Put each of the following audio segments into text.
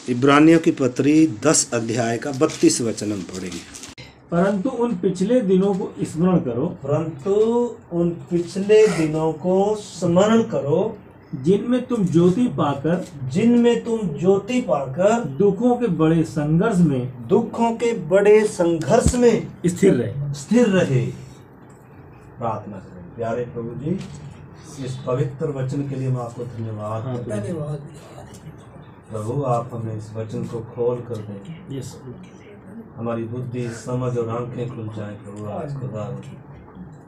इब्रानियों की पत्री 10 अध्याय का 32 वचन हम पढ़ेंगे। परंतु उन पिछले दिनों को स्मरण करो, परंतु उन पिछले दिनों को स्मरण करो जिनमें तुम ज्योति पाकर दुखों के बड़े संघर्ष में स्थिर रहे। प्रार्थना करें। प्यारे प्रभु जी, इस पवित्र वचन के लिए मैं आपको धन्यवाद प्रभु, आप हमें इस वचन को खोल कर दें, हमारी बुद्धि समझ और आंखें खुल जाएं प्रभु। आज खुदा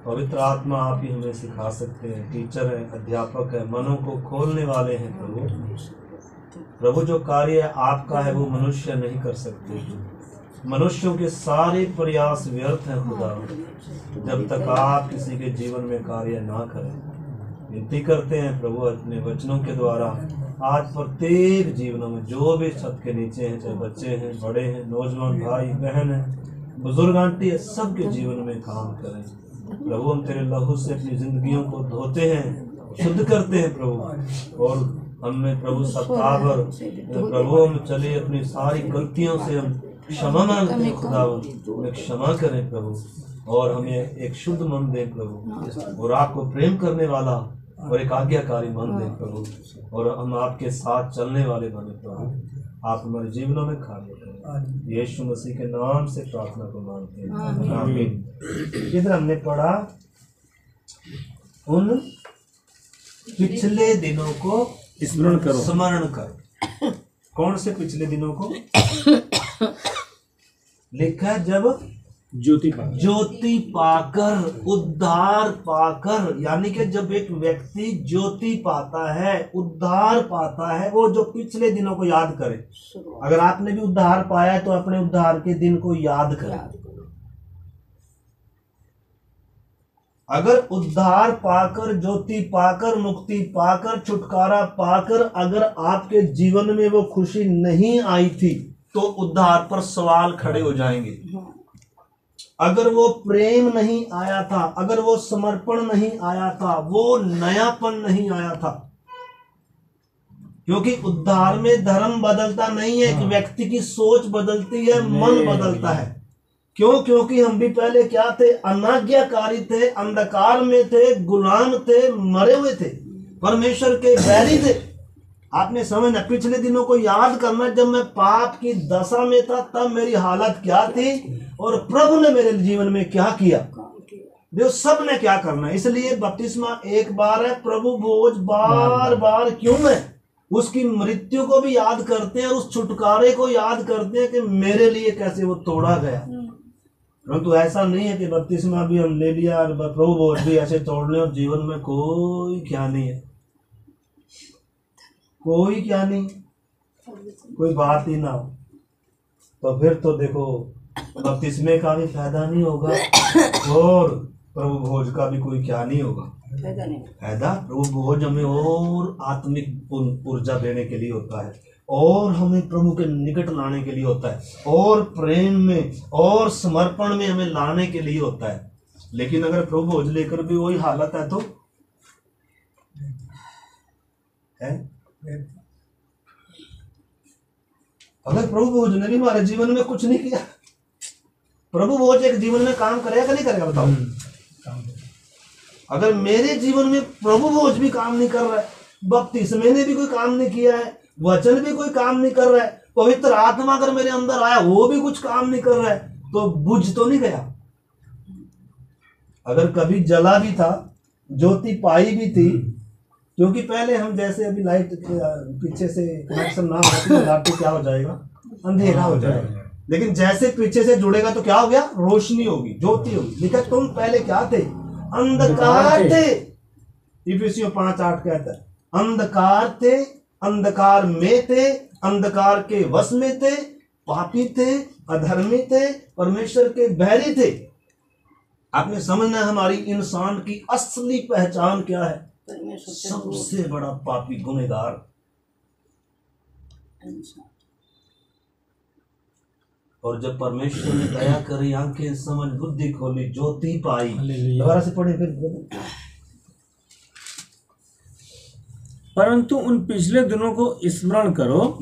पवित्र आत्मा आप ही हमें सिखा सकते हैं, टीचर है, अध्यापक है, मनों को खोलने वाले हैं प्रभु। जो कार्य आपका है वो मनुष्य नहीं कर सकते। मनुष्यों के सारे प्रयास व्यर्थ हैं खुदा, जब तक आप किसी के जीवन में कार्य ना करें। विनती करते हैं प्रभु अपने वचनों के द्वारा आज प्रत्येक जीवनों में जो भी छत के नीचे हैं, चाहे बच्चे हैं, बड़े हैं, नौजवान भाई बहन हैं, बुजुर्ग आंटी है, सबके जीवन में काम करें प्रभु। हम तेरे लहू से अपनी जिंदगियों को धोते हैं, शुद्ध करते हैं प्रभु, और हमें प्रभु सत्तावर प्रभु हम चले अपनी सारी गलतियों से हम क्षमा मांगते हैं खुदा, हमें क्षमा करें प्रभु, और हमें एक शुद्ध मन दें प्रभु, और आपको प्रेम करने वाला और एक आज्ञाकारी मन दें प्रभु, और हम आपके साथ चलने वाले बने प्रभु। आप हमारे जीवनों में कार्य करें, यीशु मसीह के नाम से प्रार्थना को मांगते हैं, आमीन। इधर हमने पढ़ा उन पिछले दिनों को स्मरण करो। कौन से पिछले दिनों को लिखा? जब ज्योति पाकर, उद्धार पाकर, यानी कि जब एक व्यक्ति ज्योति पाता है, उद्धार पाता है, वो जो पिछले दिनों को याद करे। अगर आपने भी उद्धार पाया है तो अपने उद्धार के दिन को याद करें। अगर उद्धार पाकर, ज्योति पाकर, मुक्ति पाकर, छुटकारा पाकर अगर आपके जीवन में वो खुशी नहीं आई थी तो उद्धार पर सवाल खड़े हो जाएंगे। अगर वो प्रेम नहीं आया था, अगर वो समर्पण नहीं आया था, वो नयापन नहीं आया था, क्योंकि उद्धार में धर्म बदलता नहीं है, एक व्यक्ति की सोच बदलती है, मन बदलता है। क्यों? क्योंकि हम भी पहले क्या थे? अनाज्ञाकारी थे, अंधकार में थे, गुलाम थे, मरे हुए थे, परमेश्वर के बैरी थे। आपने समझना, पिछले दिनों को याद करना, जब मैं पाप की दशा में था तब मेरी हालत क्या थी और प्रभु ने मेरे जीवन में क्या किया, जो सब ने क्या करना। इसलिए बपतिस्मा एक बार है, प्रभु भोज बार बार क्यों है? उसकी मृत्यु को भी याद करते हैं और उस छुटकारे को याद करते हैं कि मेरे लिए कैसे वो तोड़ा गया। परंतु ऐसा नहीं है कि बपतिस्मा भी हम ले लिया और प्रभु भोज भी ऐसे तोड़ लें और जीवन में कोई क्या नहीं है, कोई क्या नहीं, कोई बात ही ना हो, तो फिर तो देखो बपतिस्मे का भी फायदा नहीं होगा और प्रभु भोज का भी कोई क्या नहीं होगा फायदा। प्रभु भोज हमें और आत्मिक ऊर्जा देने के लिए होता है, और हमें प्रभु के निकट लाने के लिए होता है, और प्रेम में और समर्पण में हमें लाने के लिए होता है। लेकिन अगर प्रभु भोज लेकर भी वही हालत है तो है। अगर प्रभु भोज ने भी हमारे जीवन में कुछ नहीं किया, प्रभु भोज एक जीवन में काम करेगा नहीं करेगा बताओ? अगर मेरे जीवन में प्रभु भोज भी काम नहीं कर रहा है, बपतिस्मे ने भी कोई काम नहीं किया है, वचन भी कोई काम नहीं कर रहा है, पवित्र आत्मा अगर मेरे अंदर आया वो भी कुछ काम नहीं कर रहा है, तो बुझ तो नहीं गया। अगर कभी जला भी था, ज्योति पाई भी थी, क्योंकि पहले हम जैसे अभी लाइट पीछे से कनेक्शन ना हो तो क्या हो जाएगा? अंधेरा हो जाएगा। लेकिन जैसे पीछे से जुड़ेगा तो क्या हो गया? रोशनी होगी, ज्योति होगी। लिखा तुम पहले क्या थे? अंधकार थे। इफिसियों 5:8 कहता है अंधकार थे, अंधकार में थे, अंधकार के वश में थे, पापी थे, अधर्मी थे, परमेश्वर के बैरी थे। आपने समझना हमारी इंसान की असली पहचान क्या है? सबसे बड़ा पापी गुनहगार। और जब परमेश्वर ने दया करी, आंखें समझ बुद्धि खोली, ज्योति पाई। दोबारा से पढ़े फिर। परंतु उन पिछले दिनों को स्मरण करो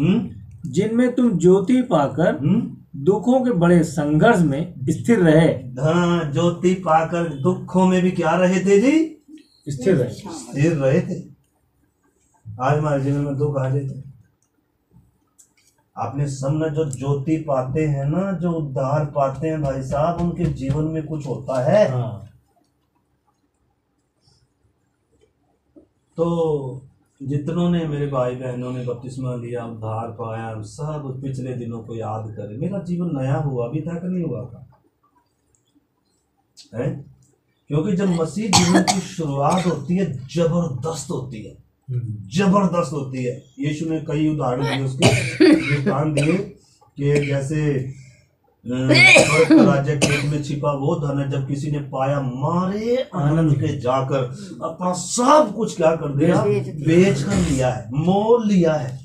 जिनमें तुम ज्योति पाकर दुखों के बड़े संघर्ष में स्थिर रहे। हाँ, ज्योति पाकर दुखों में भी क्या रहे थे जी? स्थिर रहे। स्थिर रहे थे। आज हमारे जीवन में दुख आ जाते, आपने समझ, जो ज्योति पाते हैं ना, जो उद्धार पाते हैं भाई साहब, उनके जीवन में कुछ होता है। हाँ। तो जितनों ने, मेरे भाई बहनों ने बपतिस्मा लिया, उद्धार पाया, सब पिछले दिनों को याद करें। मेरा जीवन नया हुआ भी था कि नहीं हुआ था? है? क्योंकि जब मसीह जीवन की शुरुआत होती है, जबरदस्त होती है, जबरदस्त होती है। यीशु ने कई उदाहरण दिए, उसके दृष्टांत दिए कि जैसे स्वर्ग का राज्य खेत में छिपा वो धन है, जब किसी ने पाया मारे आनंद के जाकर अपना सब कुछ क्या कर दिया? बेच कर लिया है, मोल लिया है।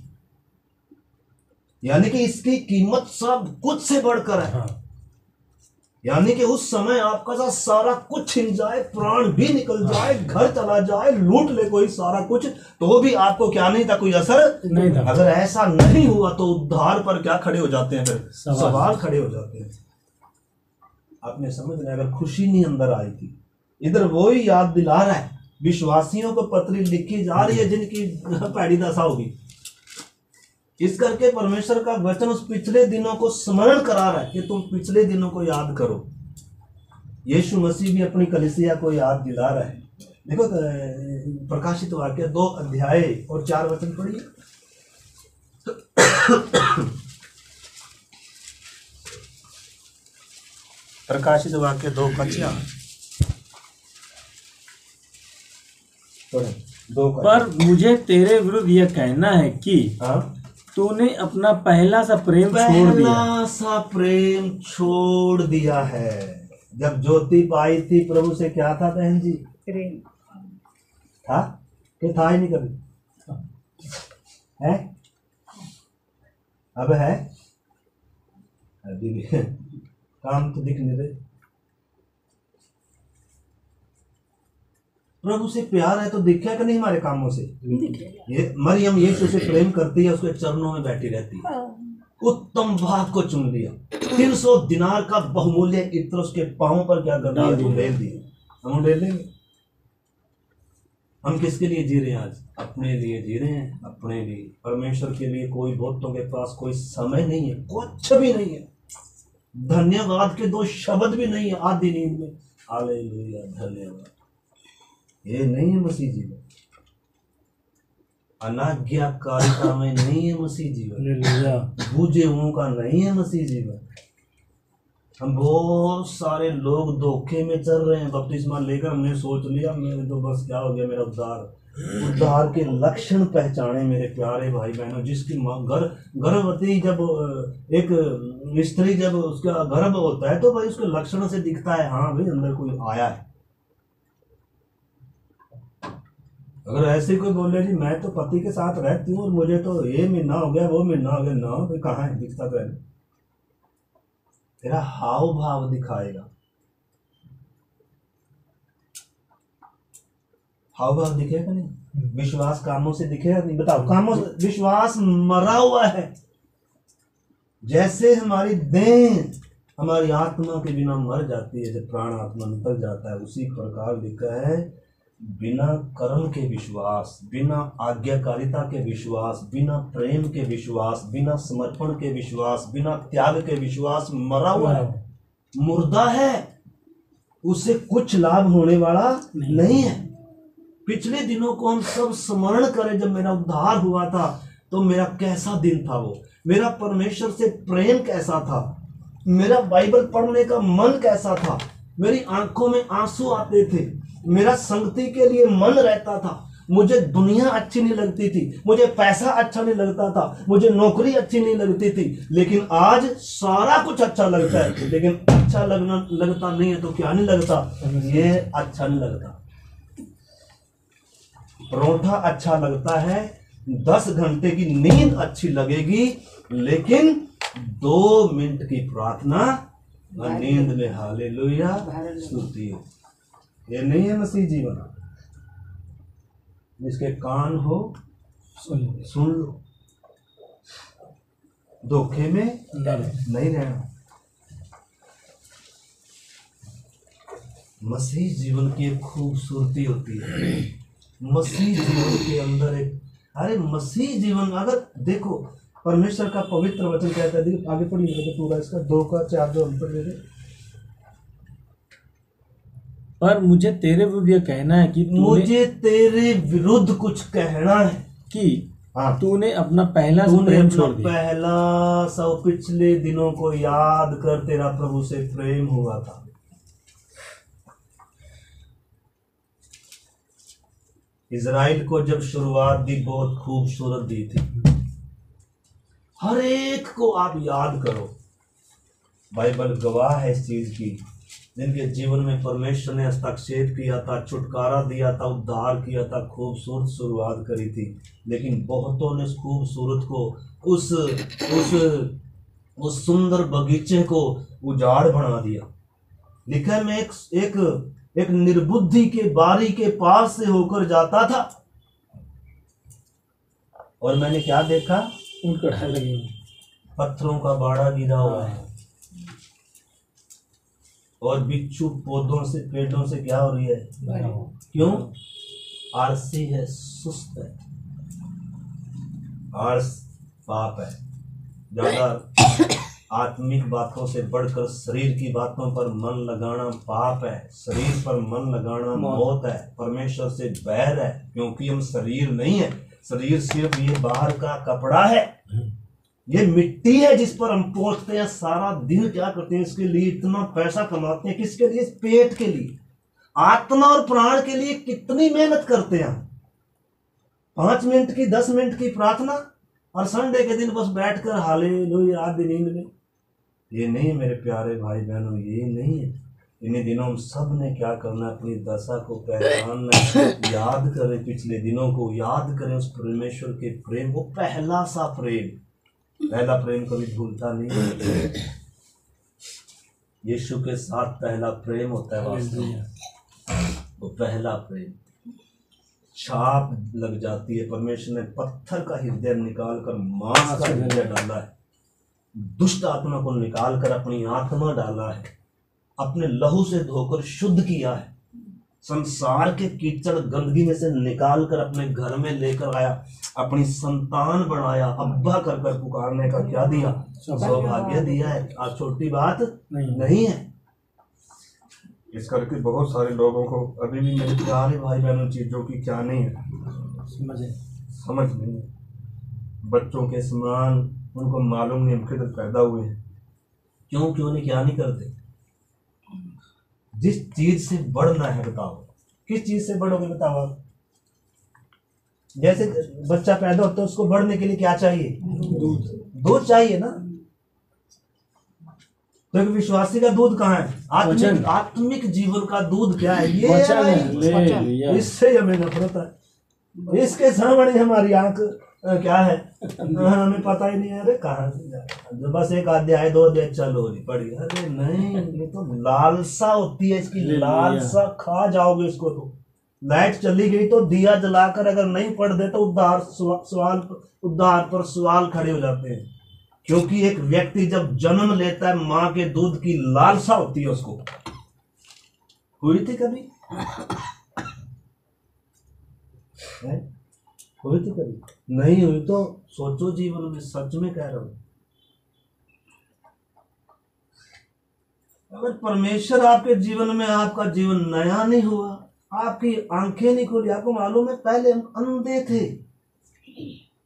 यानी कि इसकी कीमत सब कुछ से बढ़कर है। यानी कि उस समय आपका सारा कुछ छिन जाए, प्राण भी निकल जाए, घर चला जाए, लूट ले कोई सारा कुछ, तो भी आपको क्या नहीं था? कोई असर नहीं था। अगर ऐसा नहीं हुआ तो उद्धार पर क्या खड़े हो जाते हैं? फिर सवाल खड़े हो जाते हैं। आपने समझ लिया? अगर खुशी नहीं अंदर आई थी, इधर वो ही याद दिला रहा है, विश्वासियों को पत्री लिखी जा रही है जिनकी पैड़ी दशा होगी। इस करके परमेश्वर का वचन उस पिछले दिनों को स्मरण करा रहा है कि तुम पिछले दिनों को याद करो। यीशु मसीह भी अपनी कलीसिया को याद दिला रहा है। देखो प्रकाशित वाक्य 2 अध्याय और 4 वचन पढ़िए। प्रकाशित वाक्य 2 का 4। पर मुझे तेरे विरुद्ध यह कहना है कि तूने अपना पहला सा प्रेम छोड़ दिया है। जब ज्योति पाई थी प्रभु से, क्या था बहन जी? प्रेम था कि था ही नहीं कभी? है? अब है? अभी काम तो दिख नहीं रहे। प्रभु से प्यार है तो दिखा कि नहीं हमारे कामों से? ये मरियम यीशु से प्रेम करती है, उसके चरणों में बैठी रहती है, उत्तम भाग को चुन लिया, 300 दिनार का बहुमूल्य इत्र उसके पांव पर क्या कर दिया? उड़ेल दिया। हम उड़ेल लेंगे? हम किसके लिए जी रहे हैं आज? अपने लिए जी रहे हैं, अपने लिए। परमेश्वर के लिए कोई बहुतों के पास कोई समय नहीं है, कुछ भी नहीं है, धन्यवाद के 2 शब्द भी नहीं है आधी नींद में। हालेलुया, धन्यवाद। ये नहीं है मसीह जीवन। अनाज्ञाकारिता में नहीं है मसीह जीवन। बूझे हुओं का नहीं है मसीह जीवन। हम बहुत सारे लोग धोखे में चल रहे हैं। बपतिस्मा लेकर हमने सोच लिया मेरे तो बस क्या हो गया, मेरा उद्धार के लक्षण पहचाने मेरे प्यारे भाई बहनों। जिसकी गर्भवती, जब एक स्त्री जब उसका गर्भ होता है तो भाई उसके लक्षण से दिखता है, हाँ भाई अंदर कोई आया है। अगर ऐसे कोई बोले जी मैं तो पति के साथ रहती हूँ और मुझे तो ये महीना हो गया, वो महीना हो गया, ना भाई कहाँ है? दिखता तो है। तेरा हाव भाव दिखाएगा। हाव भाव दिखेगा नहीं, विश्वास कामों से दिखेगा नहीं। बताओ, कामों से विश्वास मरा हुआ है। जैसे हमारी देह हमारी आत्मा के बिना मर जाती है, जब प्राण आत्मा निकल जाता है, उसी प्रकार लिखा है बिना कर्म के विश्वास, बिना आज्ञाकारिता के विश्वास, बिना प्रेम के विश्वास, बिना समर्पण के विश्वास, बिना त्याग के विश्वास मरा हुआ है, मुर्दा है। उससे कुछ लाभ होने वाला नहीं है। पिछले दिनों को हम सब स्मरण करें, जब मेरा उद्धार हुआ था तो मेरा कैसा दिन था, वो मेरा परमेश्वर से प्रेम कैसा था, मेरा बाइबल पढ़ने का मन कैसा था, मेरी आंखों में आंसू आते थे, मेरा संगति के लिए मन रहता था, मुझे दुनिया अच्छी नहीं लगती थी, मुझे पैसा अच्छा नहीं लगता था, मुझे नौकरी अच्छी नहीं लगती थी। लेकिन आज सारा कुछ अच्छा लगता है, लेकिन अच्छा लगता नहीं है तो क्या नहीं लगता? ये अच्छा नहीं लगता। परोठा अच्छा लगता है, 10 घंटे की नींद अच्छी लगेगी, लेकिन 2 मिनट की प्रार्थना नींद में हालेलुया स्तुति है। ये नहीं है मसीह जीवन। जिसके कान हो सुन लो। धोखे में नहीं। नहीं रहना। मसीह जीवन की एक खूबसूरती होती है। मसीह जीवन के अंदर एक, अरे मसीह जीवन अगर देखो, परमेश्वर का पवित्र वचन कहता है, देखिए आगे पढ़िए तो पूरा इसका 2 का 4 जो अंतर दे दे। पर मुझे तेरे विरुद्ध यह कहना है कि मुझे तेरे विरुद्ध कुछ कहना है कि हाँ, तूने अपना पहला तूने प्रेम अपना छोड़ दिया। पहला सब पिछले दिनों को याद कर, तेरा प्रभु से प्रेम हुआ था। इजराइल को जब शुरुआत दी बहुत खूबसूरत दी थी। हर एक को आप याद करो, बाइबल गवाह है इस चीज की, जिनके जीवन में परमेश्वर ने हस्तक्षेप किया था, छुटकारा दिया था, उद्धार किया था, खूबसूरत शुरुआत करी थी, लेकिन बहुतों ने उस खूबसूरत को, उस सुंदर बगीचे को उजाड़ बना दिया। लिखा है, मैं एक निर्बुद्धि के बारी के पास से होकर जाता था और मैंने क्या देखा, कढ़ाई लगी हुई, पत्थरों का बाड़ा गिरा हुआ है और बिच्छू पौधों से, पेड़ों से क्या हो रही है, क्यों, आलसी है, सुस्त है। आलस पाप है। ज्यादा आत्मिक बातों से बढ़कर शरीर की बातों पर मन लगाना पाप है। शरीर पर मन लगाना मौत है, परमेश्वर से बैर है, क्योंकि हम शरीर नहीं है। शरीर सिर्फ ये बाहर का कपड़ा है, ये मिट्टी है जिस पर हम पहुंचते हैं। सारा दिन क्या करते हैं, इसके लिए इतना पैसा कमाते हैं, किसके लिए, पेट के लिए। आत्मा और प्राण के लिए कितनी मेहनत करते हैं हम। 5 मिनट की 10 मिनट की प्रार्थना और संडे के दिन बस बैठकर हालेलुया आधी नींद में। ये नहीं मेरे प्यारे भाई बहनों, ये नहीं है। इन्हीं दिनों हम सब ने क्या करना, अपनी दशा को पहचानना, याद करें पिछले दिनों को, याद करें उस परमेश्वर के प्रेम, वो पहला सा प्रेम। पहला प्रेम कभी भूलता नहीं। यीशु के साथ पहला प्रेम होता है वास्तव में, वो पहला प्रेम। छाप लग जाती है। परमेश्वर ने पत्थर का हृदय निकाल कर मांस का हृदय डाला है। दुष्ट आत्मा को निकाल कर अपनी आत्मा डाला है, अपने लहू से धोकर शुद्ध किया है। संसार के कीचड़ गंदगी में से निकाल कर अपने घर में लेकर आया, अपनी संतान बनाया, अब्बा कर कर पुकारने का क्या दिया, सौभाग्य दिया है। आज छोटी बात नहीं है। इस करके बहुत सारे लोगों को अभी भी मेरे प्यारे भाई बहनों चीजों की क्या नहीं है, समझ नहीं है। बच्चों के समान उनको मालूम नहीं हम किधर पैदा हुए हैं, क्यों नहीं, क्या नहीं करते। जिस चीज से बढ़ना है बताओ, किस चीज से बढ़ोगे बताओ। जैसे बच्चा पैदा होता है, उसको बढ़ने के लिए क्या चाहिए, दूध चाहिए ना। तो एक विश्वासी का दूध कहाँ है, आत्मिक जीवन का दूध क्या है, ये है। इससे हमें नफरत है। इसके सामने हमारी आंख क्या है, हमें पता ही नहीं है। अरे कहाँ से बस एक अध्याय 2 अध्याय चलो पढ़ी, अरे नहीं, ये तो लालसा होती है इसकी, लालसा खा जाओगे इसको। तो लाइट चली गई तो दिया जलाकर अगर नहीं पढ़ दे तो उद्धार पर सवाल खड़े हो जाते हैं। क्योंकि एक व्यक्ति जब जन्म लेता है, माँ के दूध की लालसा होती है उसको। हुई थी कभी, हुई थी कभी, नहीं हुई तो सोचो जीवन में, सच में कह रहा हूं। अगर परमेश्वर आपके जीवन में, आपका जीवन नया नहीं हुआ, आपकी आंखें नहीं खुली। आपको मालूम है पहले हम अंधे थे,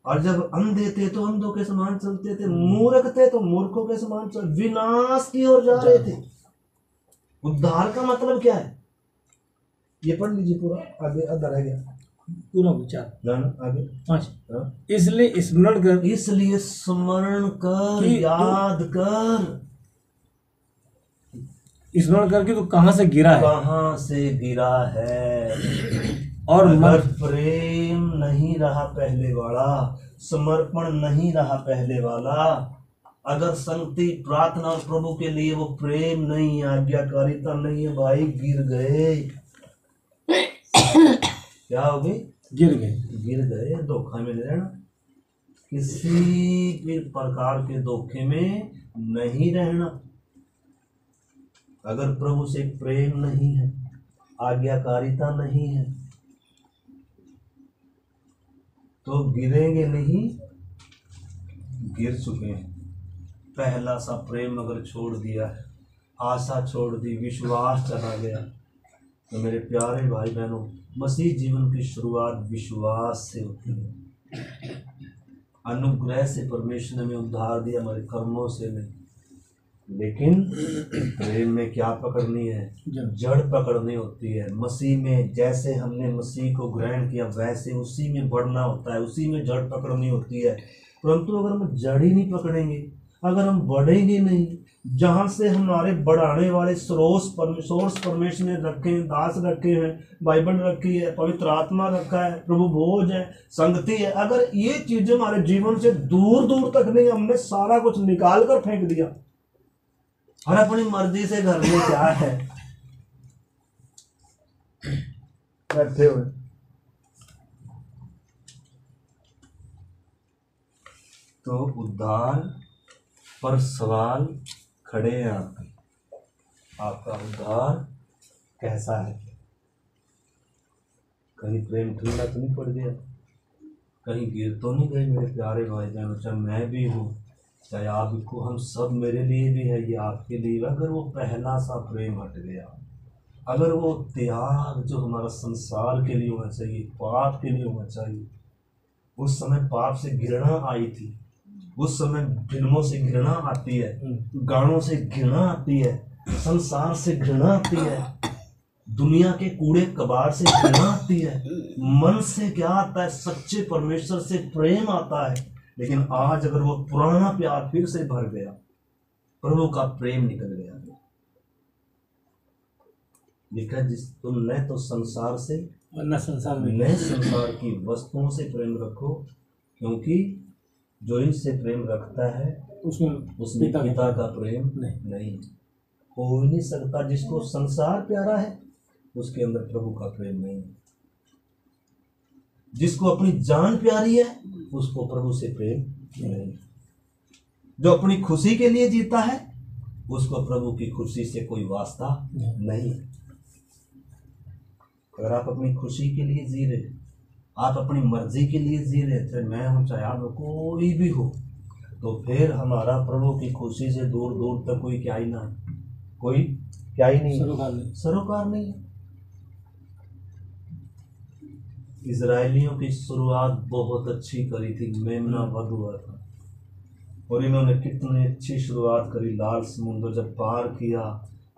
और जब अंधे थे तो अंधों के समान चलते थे, मूर्ख थे तो मूर्खों के समान चल, विनाश की ओर जा रहे थे। उद्धार का मतलब क्या है, ये पढ़ लीजिए पूरा, आगे अदर रह गया पूरा विचार आगे 5। इसलिए स्मरण कर, इसलिए स्मरण कर, याद कर, स्मरण करके तू कहां से गिरा है, कहां से गिरा है। और अगर प्रेम नहीं रहा पहले वाला, समर्पण नहीं रहा पहले वाला, अगर संगति, प्रार्थना और प्रभु के लिए वो प्रेम नहीं, आज्ञाकारिता नहीं है, भाई गिर गए। क्या हो गई, गिर गए, धोखा मिल रहा है ना। किसी भी प्रकार के धोखे में नहीं रहना। अगर प्रभु से प्रेम नहीं है, आज्ञाकारिता नहीं है, तो गिरेंगे नहीं, गिर चुके हैं। पहला सा प्रेम अगर छोड़ दिया है, आशा छोड़ दी, विश्वास चला गया, तो मेरे प्यारे भाई बहनों, मसीह जीवन की शुरुआत विश्वास से होती है। अनुग्रह से परमेश्वर ने हमें उद्धार दिया, हमारे कर्मों से नहीं। लेकिन प्रेम में क्या पकड़नी है? जड़ पकड़नी होती है। मसीह में जैसे हमने मसीह को ग्रहण किया, वैसे उसी में बढ़ना होता है, उसी में जड़ पकड़नी होती है। परंतु अगर हम जड़ ही नहीं पकड़ेंगे, अगर हम बढ़ेंगे नहीं, जहाँ से हमारे बढ़ाने वाले सोर्स परमेश्वर ने रखे हैं, दास रखे हैं, बाइबल रखी है, पवित्र आत्मा रखा है, प्रभु भोज है, संगति है, अगर ये चीजें हमारे जीवन से दूर दूर तक नहीं, हमने सारा कुछ निकाल कर फेंक दिया और अपनी मर्जी से घर में क्या है बैठे हुए, तो उद्धार पर सवाल खड़े हैं आपका उद्धार कैसा है? कहीं प्रेम ठंडा तो नहीं पड़ गया? कहीं गिर तो नहीं गए मेरे प्यारे भाई बहनों? चाहे मैं भी हूँ, चाहे आपको, हम सब, मेरे लिए भी है, ये आपके लिए। अगर वो पहला सा प्रेम हट गया, अगर वो त्याग जो हमारा संसार के लिए होना चाहिए, पाप के लिए होना चाहिए, उस समय पाप से घृणा आई थी, उस समय फिल्मों से घृणा आती है, गानों से घृणा आती है, संसार से घृणा आती है, दुनिया के कूड़े कबाड़ से घृणा आती है, मन से क्या आता है? सच्चे परमेश्वर से प्रेम आता है। लेकिन आज अगर वो पुराना प्यार फिर से भर गया, प्रभु का प्रेम निकल गया, लिखा जिस तुम न तो संसार से वरना संसार में, न संसार की वस्तुओं से प्रेम रखो, क्योंकि जो इनसे प्रेम रखता है उसमें पिता का प्रेम नहीं हो ही नहीं सकता। जिसको संसार प्यारा है उसके अंदर प्रभु का प्रेम नहीं है। जिसको अपनी जान प्यारी है उसको प्रभु से प्रेम नहीं। जो अपनी खुशी के लिए जीता है उसको प्रभु की खुशी से कोई वास्ता नहीं। अगर आप अपनी खुशी के लिए जी रहे, आप अपनी मर्जी के लिए जी रहे, चाहे मैं हूं चाहे आप कोई भी हो, तो फिर हमारा प्रभु की खुशी से दूर दूर तक कोई क्या ही ना, कोई क्या ही नहीं, सरोकार नहीं। इजरायलियों की शुरुआत बहुत अच्छी करी थी, मेमना वध हुआ था और इन्होंने कितनी अच्छी शुरुआत करी। लाल समुद्र जब पार किया,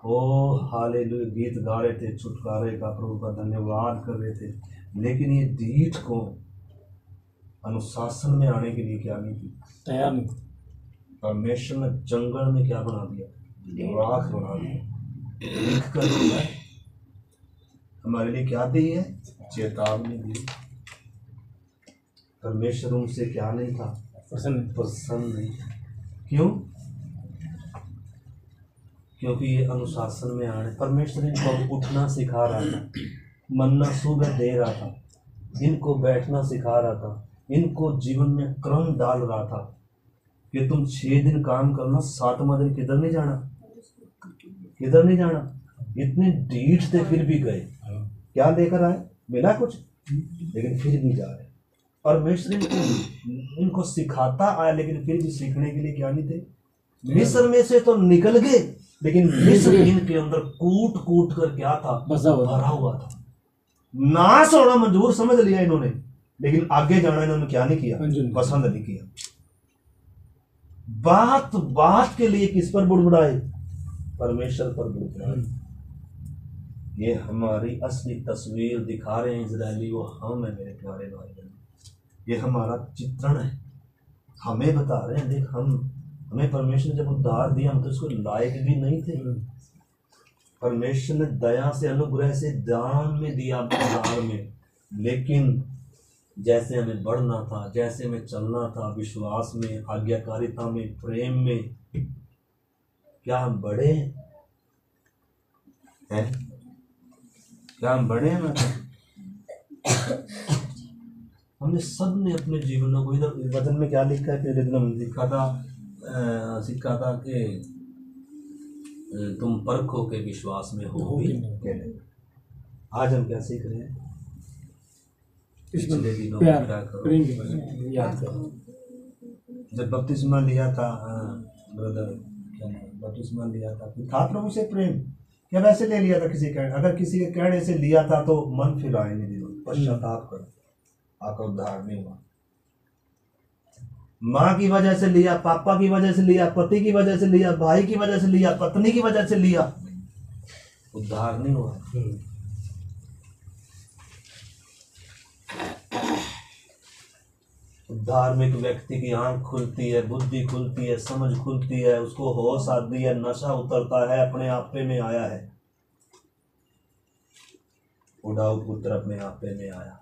ओ हालेलुया गीत गा रहे थे, छुटकारे का, प्रभु का धन्यवाद कर रहे थे। लेकिन ये ढीठ को अनुशासन में आने के लिए क्या नहीं थी, तैयार नहीं। परमेश्वर ने जंगल में क्या बना दिया, राख बना दिया। लिख कर दिया हमारे लिए क्या दी है, चेतावनी दी। परमेश्वर उनसे क्या नहीं था, प्रसन्न नहीं। क्यों? क्योंकि ये अनुशासन में आने, परमेश्वर इनको उठना सिखा रहा था, मन्ना सुबह दे रहा था, इनको बैठना सिखा रहा था, इनको जीवन में क्रम डाल रहा था कि तुम 6 दिन काम करना, 7वां दिन किधर नहीं जाना, किधर नहीं जाना। इतने ढीठ थे फिर भी गए। क्या लेकर आए? मिला कुछ, लेकिन फिर भी जा रहे। परमेश्वर इनको सिखाता आया, लेकिन फिर भी सीखने के लिए क्या नहीं थे। मिस्र में से तो निकल गए, लेकिन मिस्र इनके अंदर कूट कूट कर क्या था, भरा हुआ था। नाश होना मंजूर समझ लिया इन्होंने, लेकिन आगे जाना इन्होंने क्या नहीं किया, पसंद नहीं किया। बात बात के लिए किस पर बुड़बुड़ाए, परमेश्वर पर बुड़बुड़ाए। ये हमारी असली तस्वीर दिखा रहे हैं इजरायली, वो हम है मेरे प्यारे भाई बहन। ये हमारा चित्रण है, हमें बता रहे हैं, देख हमें परमेश्वर ने जब उद्धार दिया, हम तो उसको लायक भी नहीं थे। परमेश्वर ने दया से, अनुग्रह से दान में दिया उद्धार में, लेकिन जैसे हमें बढ़ना था, जैसे हमें चलना था, विश्वास में, आज्ञाकारिता में, प्रेम में, क्या हम बढ़े हैं? क्या हम बढ़े हैं? हमने सब ने अपने जीवनों को, इधर वचन में क्या लिखा है, पहले दिन हमने सीखा था कि तुम परखो के विश्वास में हो भी कि नहीं। आज हम क्या सीख रहे हैं? पिछले दिनों में क्या करो, याद करो। जब बपतिस्मा लिया था ब्रदर, क्या नाम, बपतिस्मा लिया था, फिर था प्रभु से प्रेम, क्या वैसे ले लिया था किसी कहने? अगर किसी के कहने से लिया था तो मन फिर आए नहीं, दिनों पश्चाताप करो, आपका उद्धार नहीं हुआ। माँ की वजह से लिया, पापा की वजह से लिया, पति की वजह से लिया, भाई की वजह से लिया, पत्नी की वजह से लिया, उद्धार नहीं हुआ। धार्मिक व्यक्ति की आंख खुलती है, बुद्धि खुलती है, समझ खुलती है, उसको होश आती है, नशा उतरता है, अपने आपे में आया है। उड़ाऊ पुत्र अपने आपे में आया।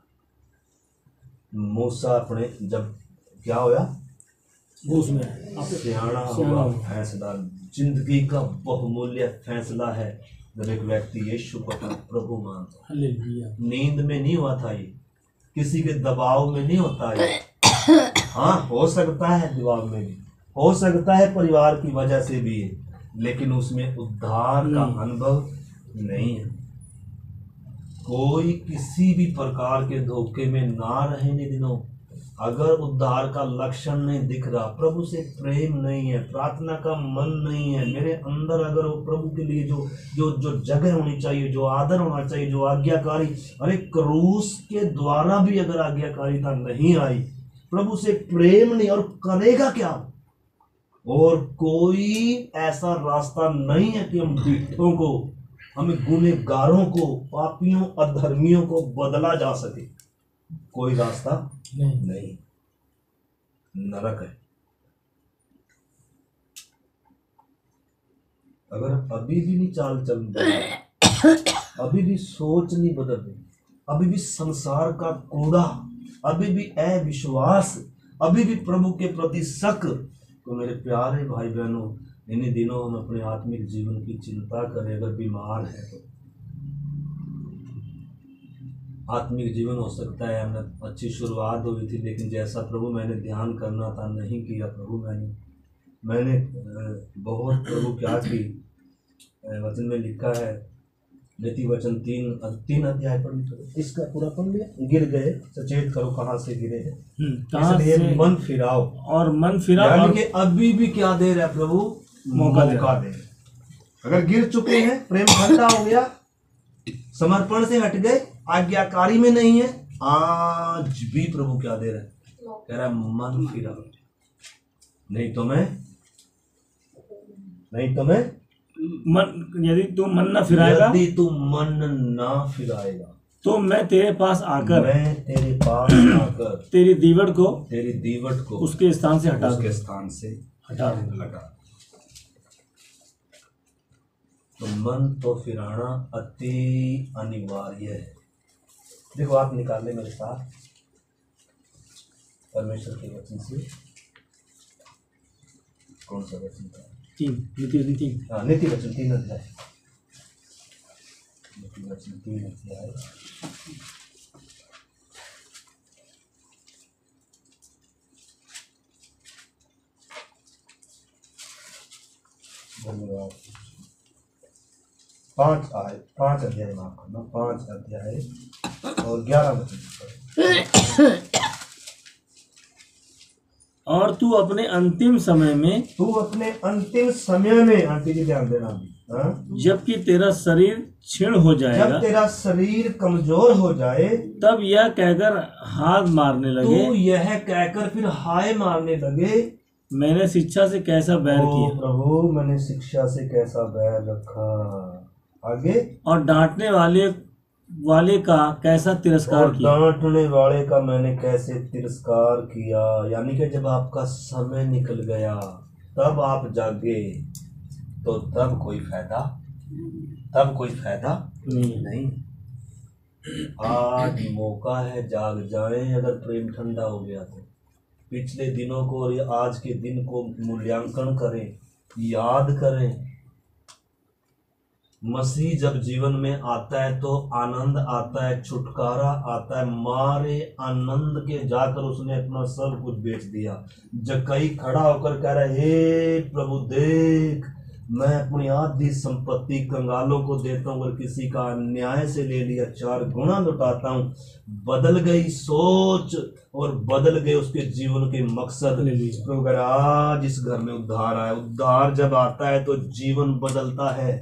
मूसा अपने जब क्या होया, सियाना हुआ, फैसला, जिंदगी का बहुमूल्य फैसला है जब एक व्यक्ति यीशु को अपना प्रभु मानता है। नींद में नहीं हुआ था ये, किसी के दबाव में नहीं होता है। हाँ, हो सकता है दबाव में भी, हो सकता है परिवार की वजह से भी है, लेकिन उसमें उद्धार का अनुभव नहीं है। कोई किसी भी प्रकार के धोखे में ना रहने दिनों, अगर उद्धार का लक्षण नहीं दिख रहा, प्रभु से प्रेम नहीं है, प्रार्थना का मन नहीं है मेरे अंदर, अगर वो प्रभु के लिए जो जो जो जगह होनी चाहिए, जो आदर होना चाहिए, जो आज्ञाकारी, अरे क्रूस के द्वारा भी अगर आज्ञाकारिता नहीं आई, प्रभु से प्रेम नहीं, और करेगा क्या? और कोई ऐसा रास्ता नहीं है कि हम पीठों को, हमें गुनहगारों को, पापियों, अधर्मियों को बदला जा सके। कोई रास्ता नहीं, नरक है। अगर अभी भी नहीं चाल चल रही, अभी भी सोच नहीं बदल रही, अभी भी संसार का कूड़ा, अभी भी अविश्वास, अभी भी प्रभु के प्रति शक, तो मेरे प्यारे भाई बहनों, इन्हीं दिनों हम अपने आत्मिक जीवन की चिंता करें। अगर बीमार है तो आत्मिक जीवन हो सकता है हमें अच्छी शुरुआत हुई थी, लेकिन जैसा प्रभु मैंने ध्यान करना था नहीं किया। प्रभु मैंने बहुत प्रभु क्या की, वचन में लिखा है, नीति वचन 3 अध्याय पढ़ लो, इसका पूरा पढ़ लिया। गिर गए, सचेत करो कहाँ से गिरे हैं, इसलिए मन फिराओ, और मन फिराओ, यानी कि अभी भी क्या दे रहा है प्रभु, मौका दे। अगर गिर चुके हैं, प्रेम ठंडा हो गया, समर्पण से हट गए, आज्ञाकारी में नहीं है, आज भी प्रभु क्या दे रहा है, कह रहा है मन फिराओ, नहीं तो मैं मन, यदि तू मन न फिराएगा, यदि तू मन ना फिराएगा, तो मैं तेरे पास आकर तेरी दीवट को उसके स्थान से हटा तो मन तो फिराना अति अनिवार्य है। देखो आप निकाले मेरे साथ परमेश्वर के वचन से, कौन सा वचन था? 3 नीति वचन 3 अध्याय, नीति वचन 3 अध्याय, धन्यवाद। 5 अध्याय माफ करना, 5 अध्याय और 11 वचन। और तू अपने अंतिम समय में, आंटी जी ध्यान देना भी, जबकि तेरा शरीर क्षीण हो जाएगा, जब तेरा शरीर कमजोर हो जाए, तब यह कहकर हाथ मारने लगे, तू यह कहकर फिर हाय मारने लगे, मैंने शिक्षा से कैसा बैर किया, प्रभु मैंने शिक्षा से कैसा बैर रखा। आगे, और डांटने वाले का कैसा तिरस्कार किया, डांटने वाले का मैंने कैसे तिरस्कार किया। यानी कि जब आपका समय निकल गया, तब आप जागे, तो तब कोई फायदा नहीं। आज मौका है, जाग जाएं। अगर प्रेम ठंडा हो गया तो पिछले दिनों को और आज के दिन को मूल्यांकन करें, याद करें। मसीह जब जीवन में आता है तो आनंद आता है, छुटकारा आता है। मारे आनंद के जाकर उसने अपना सब कुछ बेच दिया। जक्कई खड़ा होकर कह रहा है, हे प्रभु देख, मैं अपनी आधी संपत्ति कंगालों को देता हूँ, अगर किसी का अन्याय से ले लिया 4 गुना लौटाता हूँ। बदल गई सोच और बदल गए उसके जीवन के मकसद। तो अगर आज इस घर में उद्धार आया, उद्धार जब आता है तो जीवन बदलता है।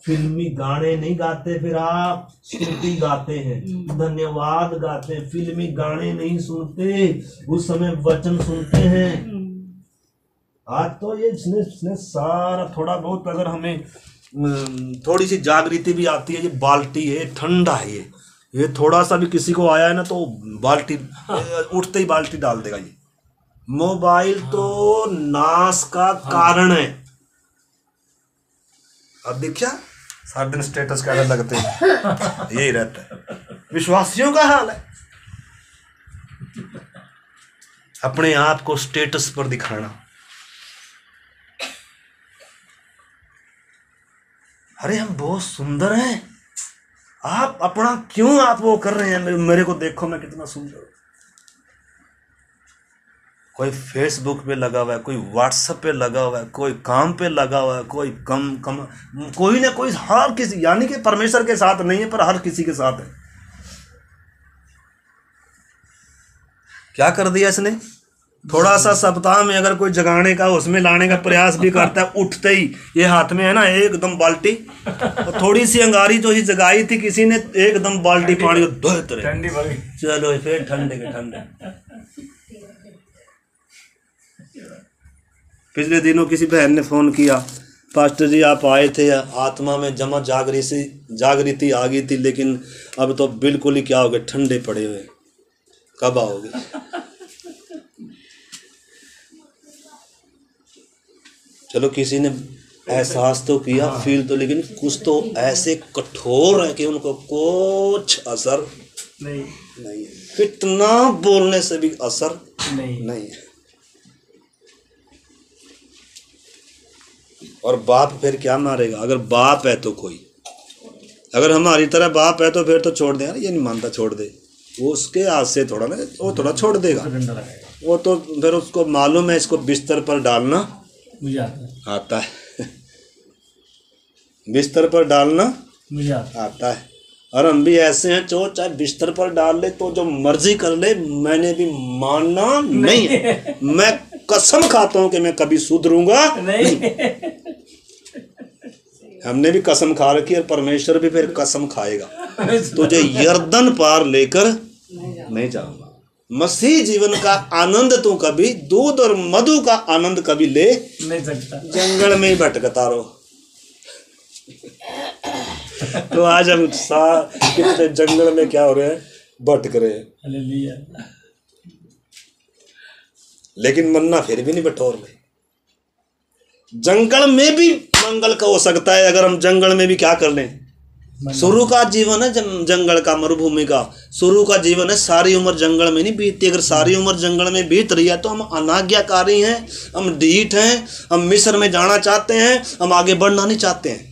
फिल्मी गाने नहीं गाते, फिर आप स्तुति गाते हैं, धन्यवाद गाते हैं। फिल्मी गाने नहीं सुनते, उस समय वचन सुनते हैं। आज तो ये इसने सारा थोड़ा बहुत अगर हमें थोड़ी सी जागृति भी आती है। ये बाल्टी है, ठंडा है, ये थोड़ा सा भी किसी को आया है ना तो बाल्टी उठते ही बाल्टी डाल देगा। ये मोबाइल तो नाश का कारण है। अब देखिए सारा दिन स्टेटस कैसे लगते हैं, यही रहता है। विश्वासियों का हाल है, अपने आप को स्टेटस पर दिखाना। अरे हम बहुत सुंदर हैं, आप अपना क्यों आप वो कर रहे हैं? मेरे को देखो मैं कितना सुंदर हूं। कोई फेसबुक पे लगा हुआ है, कोई व्हाट्सएप पे लगा हुआ है, कोई काम पे लगा हुआ है, कोई कोई ना कोई, हर किसी, यानी कि परमेश्वर के साथ नहीं है पर हर किसी के साथ है। क्या कर दिया इसने? थोड़ा सा सप्ताह में अगर कोई जगाने का उसमें लाने का प्रयास भी करता है, उठते ही ये हाथ में है ना एकदम बाल्टी, तो थोड़ी सी अंगारी जो ही जगाई थी किसी ने, एकदम बाल्टी पानी ठंडी, चलो फिर ठंडे के ठंडे। पिछले दिनों किसी बहन ने फोन किया, पास्टर जी आप आए थे, आत्मा में जमा जागृति आ गई थी, लेकिन अब तो बिल्कुल ही क्या हो गए, ठंडे पड़े हुए, कब आओगे? चलो किसी ने एहसास तो किया, फील तो, लेकिन कुछ तो ऐसे कठोर है कि उनको कुछ असर नहीं। कितना बोलने से भी असर नहीं है। और बाप फिर क्या मारेगा? अगर बाप है तो कोई, अगर हमारी तरह बाप है तो फिर तो छोड़ दे, यार ये नहीं मानता छोड़ दे, वो उसके हाथ से थोड़ा ना, वो थोड़ा छोड़ देगा। वो तो फिर उसको मालूम है इसको बिस्तर पर डालना मुझे आता है बिस्तर पर डालना मुझे आता है। और हम भी ऐसे हैं जो चाहे बिस्तर पर डाल ले तो जो मर्जी कर ले, मैंने भी मानना नहीं है। मैं कसम खाता हूं कि मैं कभी सुधरूंगा नहीं। हमने भी कसम खा रखी है, परमेश्वर भी फिर कसम खाएगा, तुझे यर्दन पार लेकर नहीं जाऊंगा। मसीह जीवन का आनंद तू कभी, दूध और मधु का आनंद कभी ले नहीं सकता, जंगल में ही भटकता रहो। तो आज हम कितने जंगल में क्या हो रहे हैं, भटक रहे हैं, लेकिन मन्ना फिर भी नहीं बटोर रहे। जंगल में भी मंगल का हो सकता है अगर हम जंगल में भी क्या कर लें। शुरू का जीवन है जंगल का, मरुभूमि का शुरू का जीवन है, सारी उम्र जंगल में नहीं बीतती। अगर सारी उम्र जंगल में बीत रही है तो हम अनाज्ञाकारी हैं, हम ढीठ हैं, हम मिस्र में जाना चाहते हैं, हम आगे बढ़ना नहीं चाहते हैं।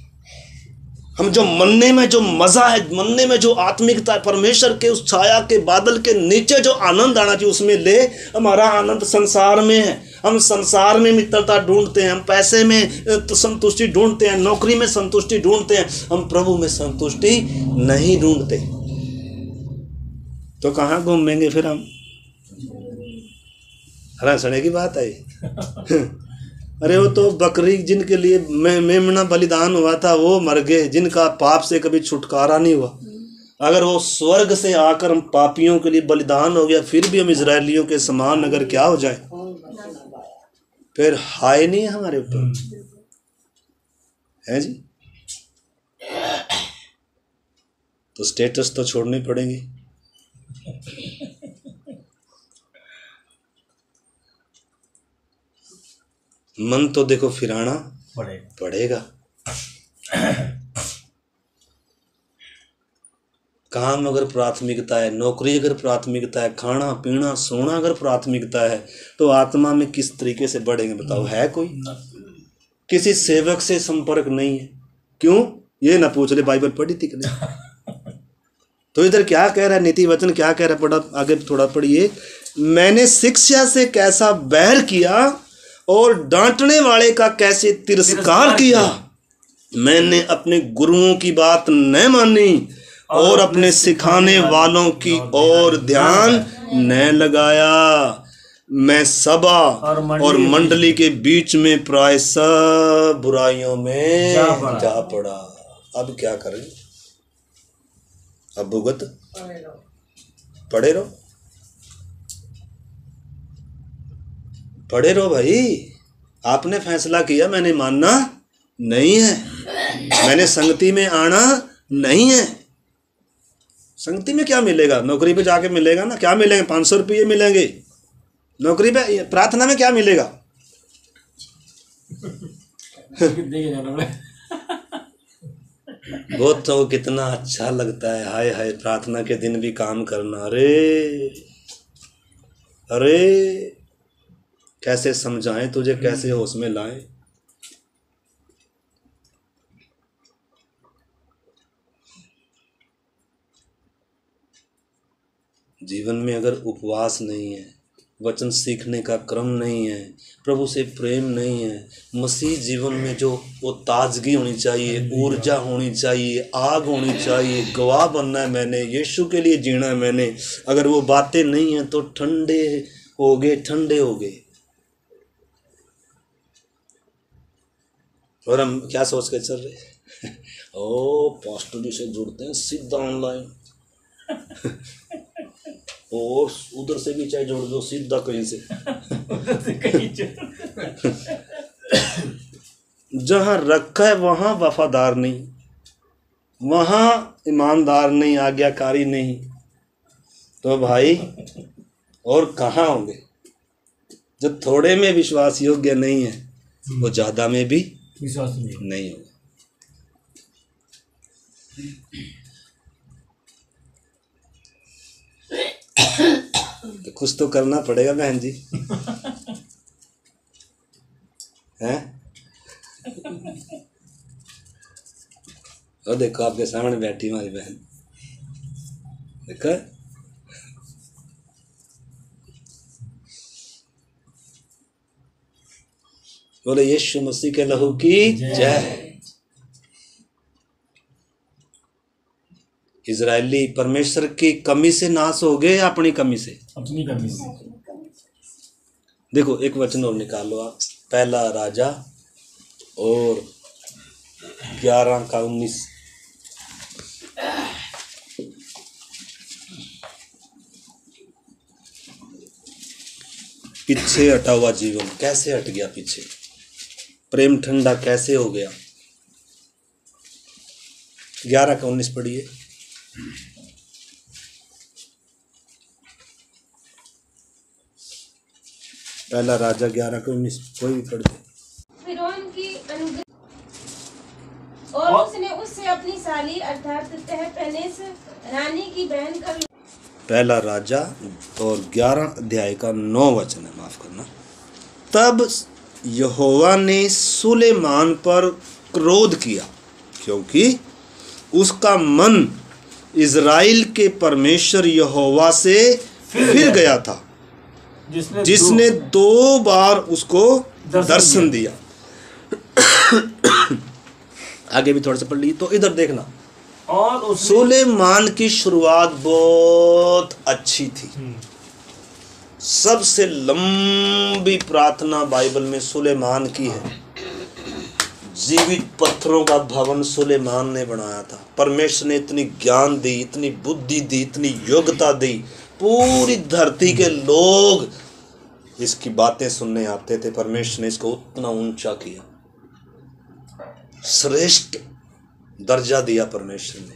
हम जो मनने में जो मज़ा है, मनने में जो आत्मिकता है, परमेश्वर के उस छाया के बादल के नीचे जो आनंद आना चाहिए उसमें ले। हमारा आनंद संसार में है, हम संसार में मित्रता ढूंढते हैं, हम पैसे में तो संतुष्टि ढूंढते हैं, नौकरी में संतुष्टि ढूंढते हैं, हम प्रभु में संतुष्टि नहीं ढूंढते। तो कहाँ घूमेंगे फिर हम? हंसने की बात है। अरे वो तो बकरी जिनके लिए मेमना बलिदान हुआ था वो मर गए, जिनका पाप से कभी छुटकारा नहीं हुआ। अगर वो स्वर्ग से आकर हम पापियों के लिए बलिदान हो गया, फिर भी हम इजरायलियों के समान अगर क्या हो जाए, फिर हाय नहीं है हमारे ऊपर, है जी। तो स्टेटस तो छोड़ने पड़ेंगे। मन तो देखो फिराना पड़ेगा। काम अगर प्राथमिकता है, नौकरी अगर प्राथमिकता है, खाना पीना सोना अगर प्राथमिकता है, तो आत्मा में किस तरीके से बढ़ेंगे बताओ? है कोई? किसी सेवक से संपर्क नहीं है। क्यों? ये ना पूछ ले बाइबल पढ़ी थी कि नहीं। तो इधर क्या कह रहा है, नीति वचन क्या कह रहा है, पढ़ा आगे थोड़ा पढ़िए। मैंने शिक्षा से कैसा बैर किया और डांटने वाले का कैसे तिरस्कार किया। मैंने अपने गुरुओं की बात न मानी और अपने सिखाने वालों की ओर ध्यान न लगाया। मैं सभा और मंडली के बीच में प्राय सब बुराइयों में जा पड़ा। अब क्या करें, अब भुगत पड़े रहो भाई। आपने फैसला किया, मैंने मानना नहीं है, मैंने संगति में आना नहीं है। संगति में क्या मिलेगा, नौकरी पे जाके मिलेगा ना, क्या मिलेंगे, 500 रुपये मिलेंगे नौकरी पे। प्रार्थना में क्या मिलेगा? वो तो कितना अच्छा लगता है, हाय हाय प्रार्थना के दिन भी काम करना। अरे कैसे समझाएं तुझे, कैसे होश में लाएं। जीवन में अगर उपवास नहीं है, वचन सीखने का क्रम नहीं है, प्रभु से प्रेम नहीं है, मसीह जीवन में जो वो ताजगी होनी चाहिए, ऊर्जा होनी चाहिए, आग होनी चाहिए, गवाह बनना है मैंने, यीशु के लिए जीना है मैंने, अगर वो बातें नहीं हैं तो ठंडे हो गए। और हम क्या सोच के चल रहे ओ पास्टर जी से जुड़ते हैं सीधा ऑनलाइन और उधर से भी चाहे जोड़ दो सीधा कहीं से जहां रखा है वहां वफादार नहीं, वहां ईमानदार नहीं, आज्ञाकारी नहीं, तो भाई और कहाँ होंगे। जो थोड़े में विश्वास योग्य नहीं है वो ज्यादा में भी विश्वास नहीं होगा। तो कुछ तो करना पड़ेगा बहन जी, हैं? और देखो आपके सामने बैठी हमारी बहन, देखो बोले यीशु मसीह के लहू की जय। इजरायली परमेश्वर की कमी से नाश हो गए या अपनी कमी से? अपनी कमी से। देखो एक वचन और निकालो आप, पहला राजा और 11:19। पीछे हटा हुआ जीवन कैसे हट गया पीछे, प्रेम ठंडा कैसे हो गया। 11:19 पढ़िए। पहला राजा 11:19 कोई भी पढ़ दे। फिरौन की और उसने उससे अपनी साली अर्थात तहपनेस रानी की बहन कर। पहला राजा और 11 अध्याय का 9 वचन है, माफ करना। तब यहोवा ने सुलेमान पर क्रोध किया क्योंकि उसका मन इज़राइल के परमेश्वर यहोवा से फिर गया था, जिसने 2 बार उसको दर्शन दिया। आगे भी थोड़ा सा पढ़ ली तो इधर देखना। और सुलेमान की शुरुआत बहुत अच्छी थी। सबसे लंबी प्रार्थना बाइबल में सुलेमान की है। जीवित पत्थरों का भवन सुलेमान ने बनाया था। परमेश्वर ने इतनी ज्ञान दी, इतनी बुद्धि दी, इतनी योग्यता दी, पूरी धरती के लोग इसकी बातें सुनने आते थे। परमेश्वर ने इसको उतना ऊंचा किया, श्रेष्ठ दर्जा दिया परमेश्वर ने।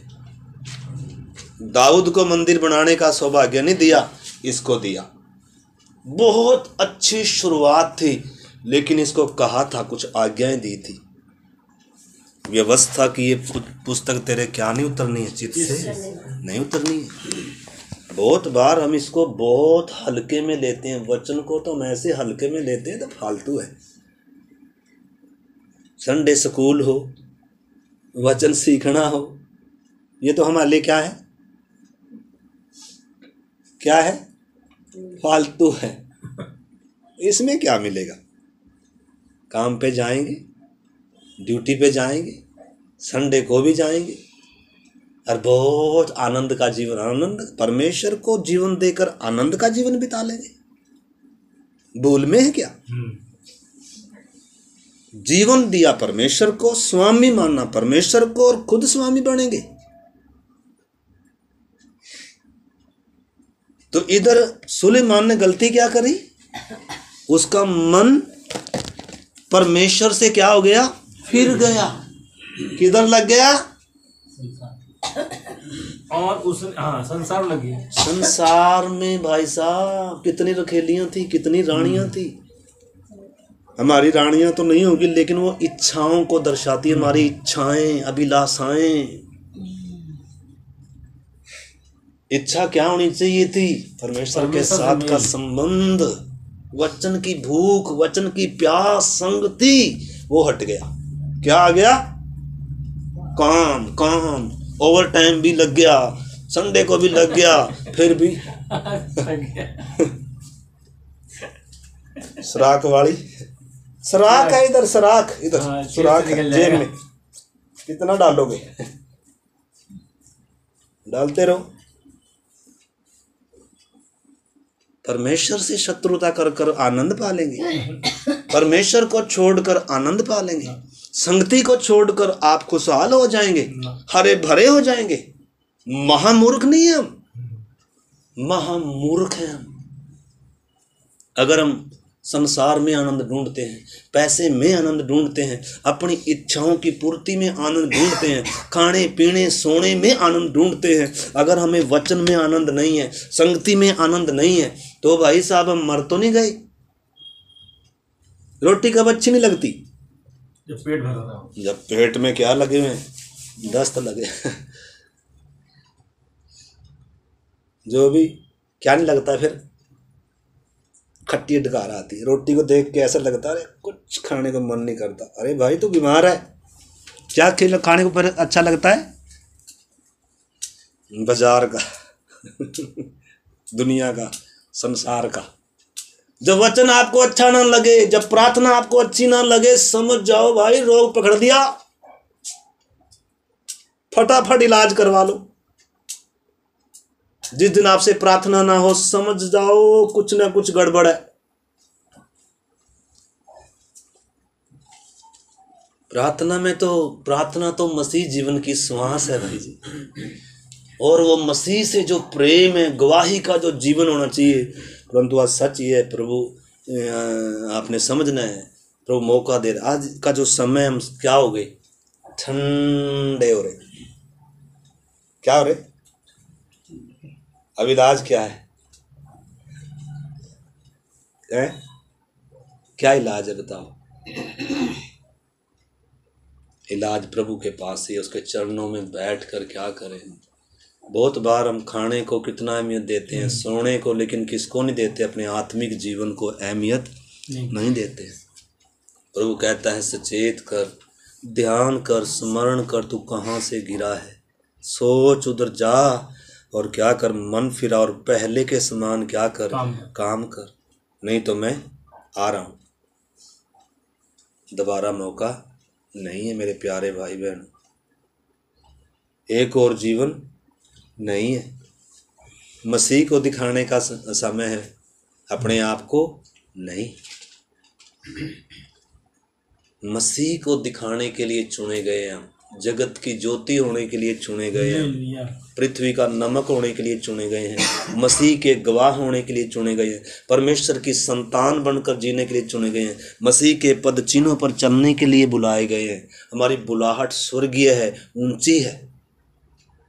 दाऊद को मंदिर बनाने का सौभाग्य नहीं दिया, इसको दिया। बहुत अच्छी शुरुआत थी, लेकिन इसको कहा था, कुछ आज्ञाएं दी थी। व्यवस्था की ये पुस्तक तेरे क्या नहीं उतरनी है, चित्त से नहीं उतरनी है। बहुत बार हम इसको बहुत हल्के में लेते हैं, वचन को तो हम ऐसे हल्के में लेते हैं तो फालतू है। संडे स्कूल हो, वचन सीखना हो, ये तो हमारे लिए क्या है, क्या है, फालतू है। इसमें क्या मिलेगा? काम पे जाएंगे, ड्यूटी पे जाएंगे, संडे को भी जाएंगे और बहुत आनंद का जीवन, आनंद परमेश्वर को जीवन देकर आनंद का जीवन बिता लेंगे। भूल में है क्या? जीवन दिया परमेश्वर को, स्वामी मानना परमेश्वर को और खुद स्वामी बनेंगे। तो इधर सुलेमान ने गलती क्या करी? उसका मन परमेश्वर से क्या हो गया? फिर गया। किधर लग गया? और उस संसार लगी। संसार में भाई साहब कितनी रखेलियां थी, कितनी रानियां थी। हमारी रानियां तो नहीं होगी, लेकिन वो इच्छाओं को दर्शाती है, हमारी इच्छाएं, अभिलाषाएं। इच्छा क्या होनी चाहिए थी? परमेश्वर के साथ का संबंध, वचन की भूख, वचन की प्यास, संगति, वो हट गया। क्या आ गया? काम, काम, ओवर टाइम भी लग गया, संडे को भी लग गया, फिर भी सराख वाली, सराख है इधर, सराख इधर, सुराख है जेब में। कितना डालोगे? डालते रहो। परमेश्वर से शत्रुता कर कर आनंद पालेंगे, परमेश्वर को छोड़कर आनंद पालेंगे, संगति को छोड़कर आप खुशहाल हो जाएंगे, हरे भरे हो जाएंगे। महामूर्ख नहीं है हम, महामूर्ख हैं हम। अगर हम संसार में आनंद ढूंढते हैं, पैसे में आनंद ढूंढते हैं, अपनी इच्छाओं की पूर्ति में आनंद ढूंढते हैं, खाने पीने सोने में आनंद ढूंढते हैं, अगर हमें वचन में आनंद नहीं है, संगति में आनंद नहीं है, तो भाई साहब हम मर तो नहीं गए। रोटी कब अच्छी नहीं लगती? जब पेट भरा था। जब पेट में क्या लगे हुए, दस्त लगे। जो भी क्या नहीं लगता, फिर खट्टी डकार आती है। रोटी को देख के ऐसा लगता है अरे कुछ खाने को मन नहीं करता। अरे भाई तू बीमार है, क्या खाने को पर अच्छा लगता है? बाजार का, दुनिया का, संसार का। जब वचन आपको अच्छा ना लगे, जब प्रार्थना आपको अच्छी ना लगे, समझ जाओ भाई रोग पकड़ दिया, फटाफट इलाज करवा लो। जिस दिन आपसे प्रार्थना ना हो, समझ जाओ कुछ ना कुछ गड़बड़ है। प्रार्थना तो मसीह जीवन की श्वास है भाई जी। और वो मसीह से जो प्रेम है, गवाही का जो जीवन होना चाहिए। परंतु आज सच ये है प्रभु, आपने समझना है, प्रभु मौका दे रहे। आज का जो समय हम क्या हो गए, ठंडे हो रहे। क्या हो रहे? अब इलाज क्या है? क्या इलाज है बताओ? इलाज प्रभु के पास ही, उसके चरणों में बैठ कर क्या करें। बहुत बार हम खाने को कितना अहमियत देते हैं, सोने को, लेकिन किसको नहीं देते? अपने आत्मिक जीवन को अहमियत नहीं देते। प्रभु कहता है सचेत कर, ध्यान कर, स्मरण कर, तू कहाँ से गिरा है। सोच, उधर जा और क्या कर, मन फिरा और पहले के समान क्या कर, काम कर, नहीं तो मैं आ रहा हूँ। दोबारा मौका नहीं है मेरे प्यारे भाई बहन, एक और जीवन नहीं है। मसीह को दिखाने का समय है, अपने आप को नहीं। मसीह को दिखाने के लिए चुने गए हम, जगत की ज्योति होने के लिए चुने गए हैं, पृथ्वी का नमक होने के लिए चुने गए हैं, मसीह के गवाह होने के लिए चुने गए हैं, परमेश्वर की संतान बनकर जीने के लिए चुने गए हैं, मसीह के पद चिन्हों पर चलने के लिए बुलाए गए हैं। हमारी बुलाहट स्वर्गीय है, ऊंची है,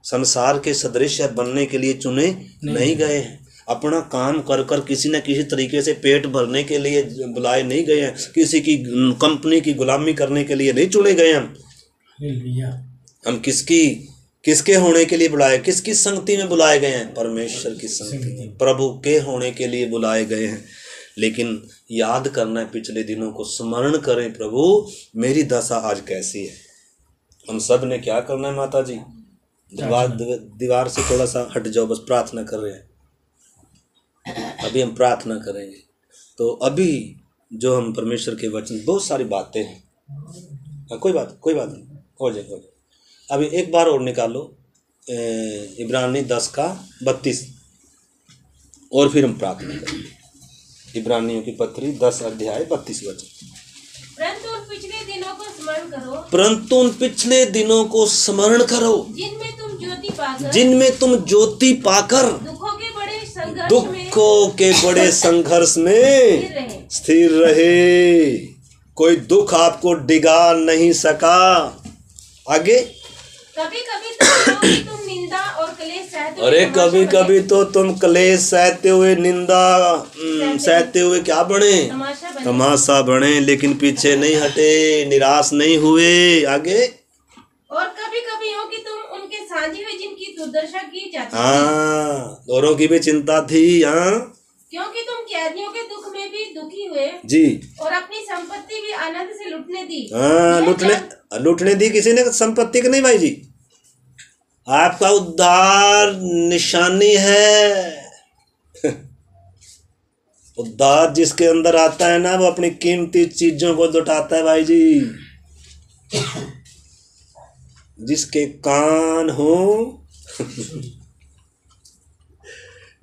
संसार के सदृश बनने के लिए चुने नहीं गए हैं। अपना काम कर कर किसी न किसी तरीके से पेट भरने के लिए बुलाए नहीं गए हैं, किसी की कंपनी की गुलामी करने के लिए नहीं चुने गए हम। हम किसके होने के लिए बुलाए, किसकी संगति में बुलाए गए हैं? परमेश्वर की संगति में, प्रभु के होने के लिए बुलाए गए हैं। लेकिन याद करना है, पिछले दिनों को स्मरण करें, प्रभु मेरी दशा आज कैसी है, हम सब ने क्या करना है माता जी, दीवार से थोड़ा सा हट जाओ, बस प्रार्थना कर रहे हैं। अभी हम प्रार्थना करेंगे। तो अभी जो हम परमेश्वर के वचन, बहुत सारी बातें हैं, कोई बात नहीं, हो जाए। अभी एक बार और निकालो इब्रानी 10:32 और फिर हम प्रार्थना करेंगे। इब्रानियों की पत्री 10 अध्याय 32 वचन। परंतु उन पिछले दिनों को स्मरण करो, परंतु उन पिछले दिनों को स्मरण करो, जिनमें तुम ज्योति पाकर दुखों के बड़े संघर्ष में स्थिर रहे। कोई दुख आपको डिगा नहीं सका। आगे, कभी कभी तुम निंदा और क्लेश सहते हुए, अरे कभी कभी तो तुम क्लेश सहते हुए, निंदा सहते हुए क्या बने, तमाशा बने, लेकिन पीछे नहीं हटे, निराश नहीं हुए। आगे, और कभी कभी हो कि तुम उनके साझी हुए जिनकी दुर्दशा की जाती है। हाँ, औरों की भी चिंता थी। हाँ, क्योंकि तुम कैदियों के दुख में भी दुखी हुए जी, और अपनी संपत्ति भी आनंद से लुटने दी। हाँ, लुटने दी किसी ने, संपत्ति की नहीं भाई जी। आपका उद्धार निशानी है। उद्धार जिसके अंदर आता है ना, वो अपनी कीमती चीजों को लुटाता है भाई जी। जिसके कान हो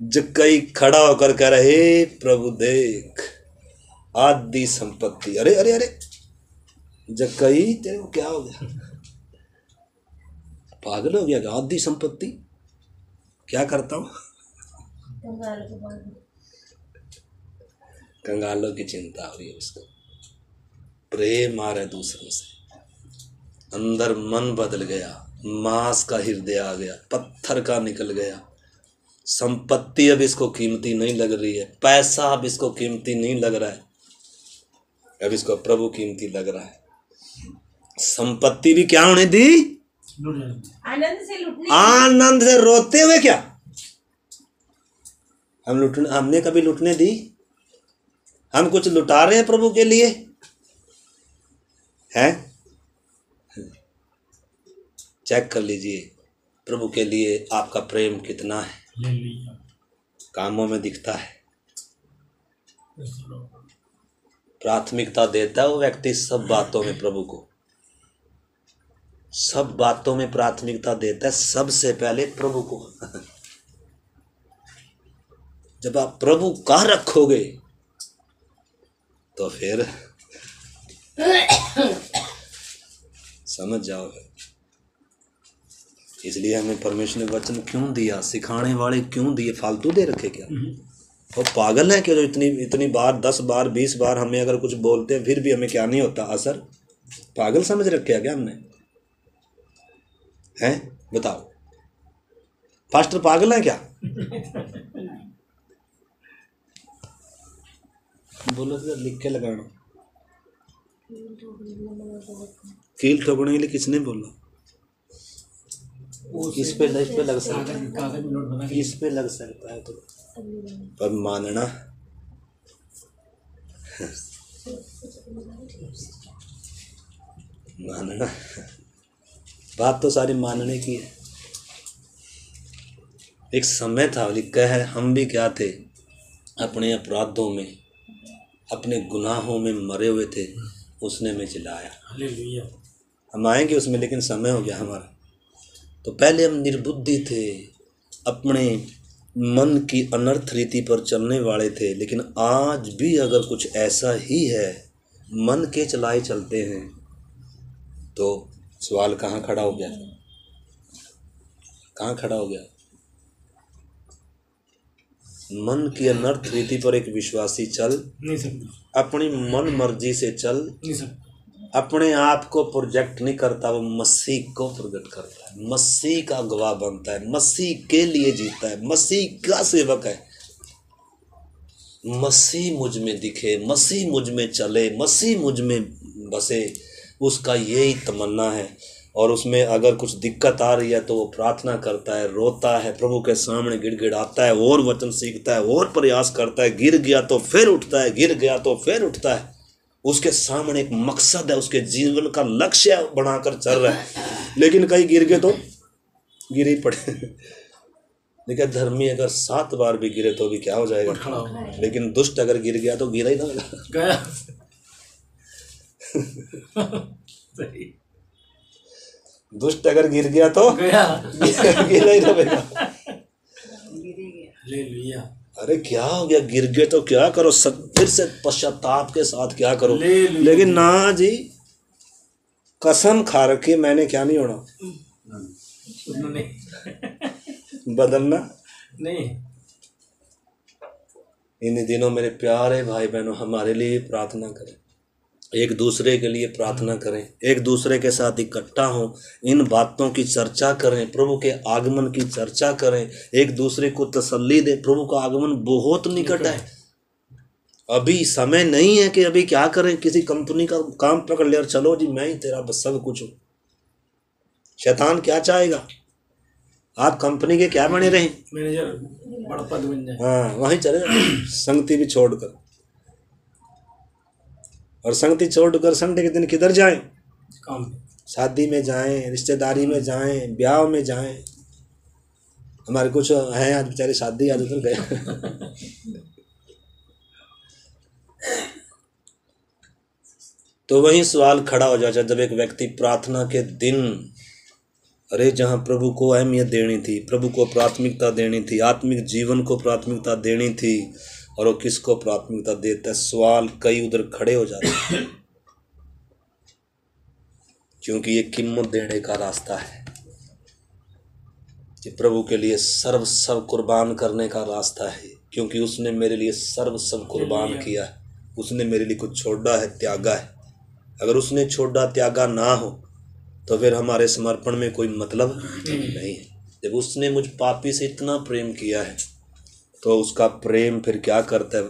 जक्कई खड़ा होकर कह रहे, प्रभु देख आदि संपत्ति। अरे अरे अरे जक्कई, तेरे को क्या हो गया, पागल हो गया क्या? आदि संपत्ति क्या करता हूं? कंगालों की चिंता हो रही है उसको। प्रेम आ रहा है दूसरों से, अंदर मन बदल गया, मांस का हृदय आ गया, पत्थर का निकल गया। संपत्ति अब इसको कीमती नहीं लग रही है, पैसा अब इसको कीमती नहीं लग रहा है, अब इसको प्रभु कीमती लग रहा है। संपत्ति भी क्या होने दी? आनंद से रोते हुए। क्या हमने कभी लुटने दी? हम कुछ लुटा रहे हैं प्रभु के लिए हैं? चेक कर लीजिए प्रभु के लिए आपका प्रेम कितना है। कामों में दिखता है। प्राथमिकता देता है वो व्यक्ति सब बातों में प्रभु को, सब बातों में प्राथमिकता देता है, सबसे पहले प्रभु को। जब आप प्रभु का रखोगे तो फिर समझ जाओगे। इसलिए हमें परमेश्वर ने वचन क्यों दिया, सिखाने वाले क्यों दिए? फालतू दे रखे क्या? वो पागल है कि जो इतनी बार 10 बार 20 बार हमें अगर कुछ बोलते हैं फिर भी हमें क्या नहीं होता असर? पागल समझ रखे क्या हमने? हैं बताओ, पास्टर पागल है क्या? बोलो तो लिख के लगाना। कील ठोकने के लिए किसने बोला? इस पे लग सकता है, इस पे लग सकता है तो, पर मानना मानना बात तो सारी मानने की है। एक समय था, लिखा है, हम भी क्या थे, अपने अपराधों में अपने गुनाहों में मरे हुए थे, उसने में चिल्लाया। हम आएंगे उसमें, लेकिन समय हो गया हमारा। तो पहले हम निर्बुद्धि थे, अपने मन की अनर्थ रीति पर चलने वाले थे, लेकिन आज भी अगर कुछ ऐसा ही है, मन के चलाए चलते हैं, तो सवाल कहाँ खड़ा हो गया? कहाँ खड़ा हो गया? मन की अनर्थ रीति पर एक विश्वासी चल नहीं सकता, अपनी मन मर्जी से चल नहीं सकता, अपने आप को प्रोजेक्ट नहीं करता, वो मसीह को प्रकट करता है, मसीह का गवाह बनता है, मसीह के लिए जीता है, मसीह का सेवक है। मसीह मुझ में दिखे, मसीह मुझ में चले, मसीह मुझ में बसे, उसका यही तमन्ना है। और उसमें अगर कुछ दिक्कत आ रही है तो वो प्रार्थना करता है, रोता है, प्रभु के सामने गिड़गिड़ाता है, और वचन सीखता है, और प्रयास करता है, गिर गया तो फिर उठता है, गिर गया तो फिर उठता है। उसके सामने एक मकसद है, उसके जीवन का लक्ष्य बनाकर चल रहा है। लेकिन कई गिर गए तो गिर ही पड़े। लेकिन धर्मी अगर 7 बार भी गिरे तो भी क्या हो जाएगा, लेकिन दुष्ट अगर गिर गया तो गिरा ही ना गया। दुष्ट अगर गिर गया तो गया, गिरा ही रहेगा। ले लिया। अरे क्या हो गया, गिर गए तो क्या करो, फिर से पश्चाताप के साथ क्या करो। लेकिन ना जी, कसम खा रखी मैंने, क्या नहीं होना, बदलना नहीं। इन दिनों मेरे प्यारे भाई बहनों, हमारे लिए प्रार्थना करें, एक दूसरे के लिए प्रार्थना करें, एक दूसरे के साथ इकट्ठा हों, इन बातों की चर्चा करें, प्रभु के आगमन की चर्चा करें, एक दूसरे को तसल्ली दें। प्रभु का आगमन बहुत निकट है। अभी समय नहीं है कि अभी क्या करें, किसी कंपनी का काम पकड़ लिया और चलो जी मैं ही तेरा बस सब कुछ हूँ। शैतान क्या चाहेगा, आप कंपनी के क्या बने रहें, मैनेजर, बड़ा पद बन जाए। हाँ वहीं चले जाए, संगति भी छोड़कर। और संगति छोड़कर संडे के दिन किधर जाएं, काम, शादी में जाएं, रिश्तेदारी में जाएं, ब्याह में जाएं। हमारे कुछ हैं आज बेचारे शादी आज उधर गए। तो वही सवाल खड़ा हो जाता जब एक व्यक्ति प्रार्थना के दिन, अरे जहाँ प्रभु को अहमियत देनी थी, प्रभु को प्राथमिकता देनी थी, आत्मिक जीवन को प्राथमिकता देनी थी, और वो किसको प्राथमिकता देता है, सवाल कई उधर खड़े हो जाते हैं। क्योंकि ये कीमत देने का रास्ता है, ये प्रभु के लिए सर्व कुर्बान करने का रास्ता है। क्योंकि उसने मेरे लिए सर्व कुर्बान किया है, उसने मेरे लिए कुछ छोड़ा है, त्यागा है। अगर उसने छोड़ा त्यागा ना हो तो फिर हमारे समर्पण में कोई मतलब नहीं है। जब उसने मुझ पापी से इतना प्रेम किया है तो उसका प्रेम फिर क्या करता है,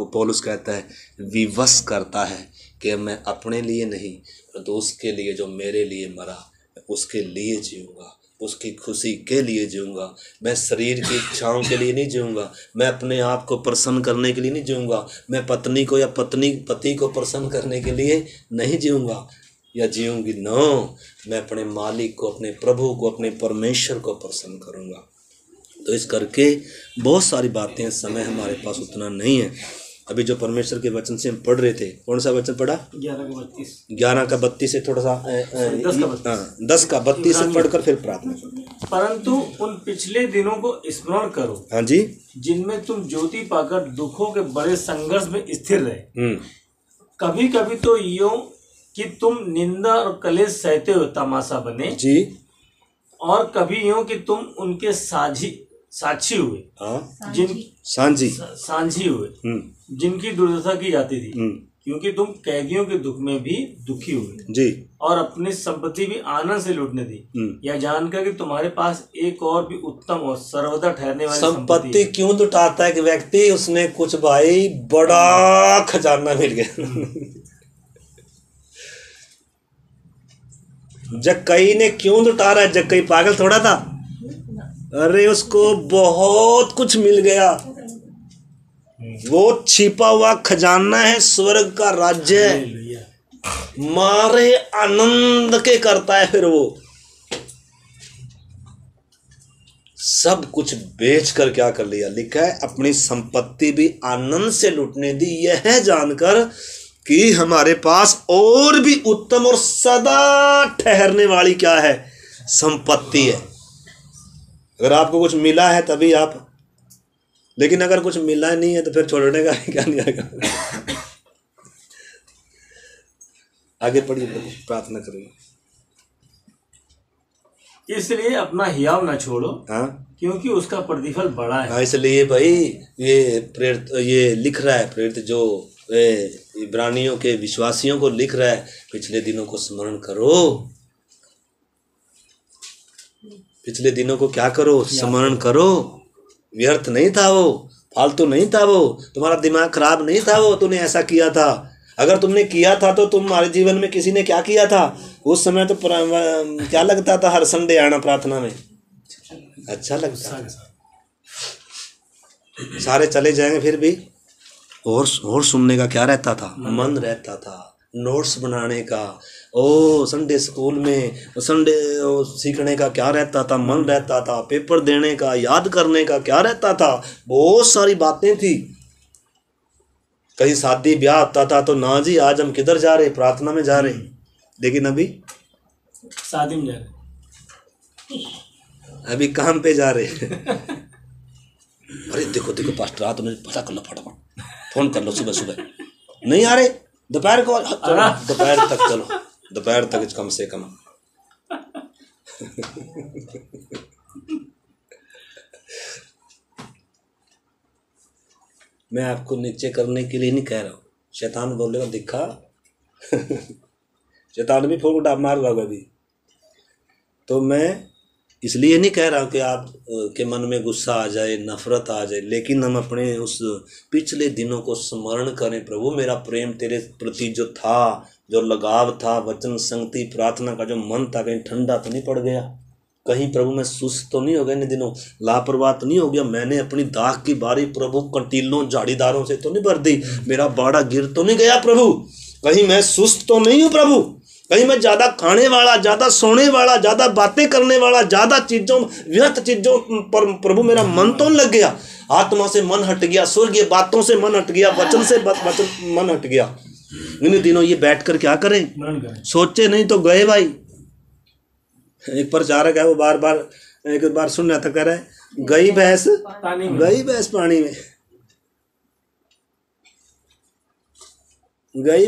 पौलुस कहता है विवश करता है कि मैं अपने लिए नहीं परंतु उसके लिए जो मेरे लिए मरा, मैं उसके लिए जीऊँगा, उसकी खुशी के लिए जीऊँगा। मैं शरीर की इच्छाओं के लिए नहीं जीऊँगा, मैं अपने आप को प्रसन्न करने के लिए नहीं जीऊँगा, मैं पत्नी को या पति को प्रसन्न करने के लिए नहीं जीऊँगा या जीऊँगी। नो, मैं अपने मालिक को, अपने प्रभु को, अपने परमेश्वर को प्रसन्न करूँगा। तो इस करके बहुत सारी बातें, समय हमारे पास उतना नहीं है। अभी जो परमेश्वर के वचन से हम पढ़ रहे थे, कौन सा वचन पढ़ा, 11 का 32 से थोड़ा सा 10 का 32 से पढ़कर फिर प्रार्थना करो। परंतु उन पिछले दिनों को स्मरण करो, हाँ जी, जिनमें तुम ज्योति पाकर दुखों के बड़े संघर्ष में स्थिर रहे। कभी कभी तो यूं कि तुम निंदा और कलेश सहते हुए तमाशा बने जी, और कभी यूं कि तुम उनके साक्षी हुए, सांझी हुए, जिनकी दुर्दशा की जाती थी। क्योंकि तुम कैदियों के दुख में भी दुखी हुए जी, और अपनी संपत्ति भी आनंद से लूटने दी, यह जानकर कि तुम्हारे पास एक और भी उत्तम और सर्वदा ठहरने वाली संपत्ति क्यों लुटाता है कि व्यक्ति, उसने कुछ भाई बड़ा खजाना मिल गया। जक्कई ने क्यों लुटा रहा है, जक्कई पागल थोड़ा था, अरे उसको बहुत कुछ मिल गया। वो छिपा हुआ खजाना है, स्वर्ग का राज्य है, मारे आनंद के करता है। फिर वो सब कुछ बेचकर क्या कर लिया, लिखा है अपनी संपत्ति भी आनंद से लूटने दी, यह जानकर कि हमारे पास और भी उत्तम और सदा ठहरने वाली क्या है, संपत्ति है। अगर आपको कुछ मिला है तभी आप, लेकिन अगर कुछ मिला नहीं है तो फिर छोड़ने का क्या नहीं आएगा। आगे पढ़िए, प्रार्थना करिए। इसलिए अपना हियाव न छोड़ो, हाँ, क्योंकि उसका प्रतिफल बड़ा है। इसलिए भाई ये लिख रहा है प्रेरित जो इब्रानियों के विश्वासियों को लिख रहा है, पिछले दिनों को स्मरण करो। पिछले दिनों को क्या करो, स्मरण करो। व्यर्थ नहीं था वो, फालतू नहीं था वो, तुम्हारा दिमाग खराब नहीं था वो, तूने ऐसा किया था। अगर तुमने किया था तो तुम्हारे जीवन में किसी ने क्या किया था उस समय, तो क्या लगता था हर संडे आना प्रार्थना में, अच्छा लगता था। सारे चले जाएंगे फिर भी और सुनने का क्या रहता था? मन रहता था। नोट्स बनाने का, ओ संडे स्कूल में संडे सीखने का क्या रहता था? मन रहता था। पेपर देने का, याद करने का क्या रहता था? बहुत सारी बातें थी। कहीं शादी ब्याह होता था तो ना जी आज हम किधर जा रहे? प्रार्थना में जा रहे। लेकिन अभी शादी में जा रहे, अभी काम पे जा रहे। अरे देखो देखो पास्टर, रात में पता कर लो, फटाफट फोन कर लो, सुबह सुबह नहीं आ रहे, दोपहर को चलो, दोपहर तक चलो, दोपहर तक कम से कम। मैं आपको नीचे करने के लिए नहीं कह रहा हूँ। शैतान बोलेगा दिखा। शैतान भी फोन उठा मार रहा अभी। तो मैं इसलिए नहीं कह रहा हूँ कि आप के मन में गुस्सा आ जाए, नफरत आ जाए, लेकिन हम अपने उस पिछले दिनों को स्मरण करें। प्रभु मेरा प्रेम तेरे प्रति जो था, जो लगाव था, वचन संगति प्रार्थना का जो मन था, कहीं ठंडा तो नहीं पड़ गया? कहीं प्रभु मैं सुस्त तो नहीं हो गया इन दिनों? लापरवाह तो नहीं हो गया? मैंने अपनी दाख की बारी प्रभु कंटीलों झाड़ीदारों से तो नहीं भर दी? मेरा बाड़ा गिर तो नहीं गया प्रभु? कहीं मैं सुस्त तो नहीं हूँ प्रभु? कहीं मैं ज्यादा खाने वाला, ज्यादा सोने वाला, ज्यादा बातें करने वाला, ज्यादा चीजों, व्यर्थ चीजों पर प्रभु मेरा मन तो नहीं लग गया? आत्मा से मन हट गया, स्वर्गीय बातों से मन हट गया, वचन से वचन मन हट गया। इन दिनों ये बैठकर क्या करें? सोचे नहीं तो गए भाई। एक प्रचारक है, वो बार बार एक बार सुन रहा था, कह रहा है गई भैंस पानी में, गई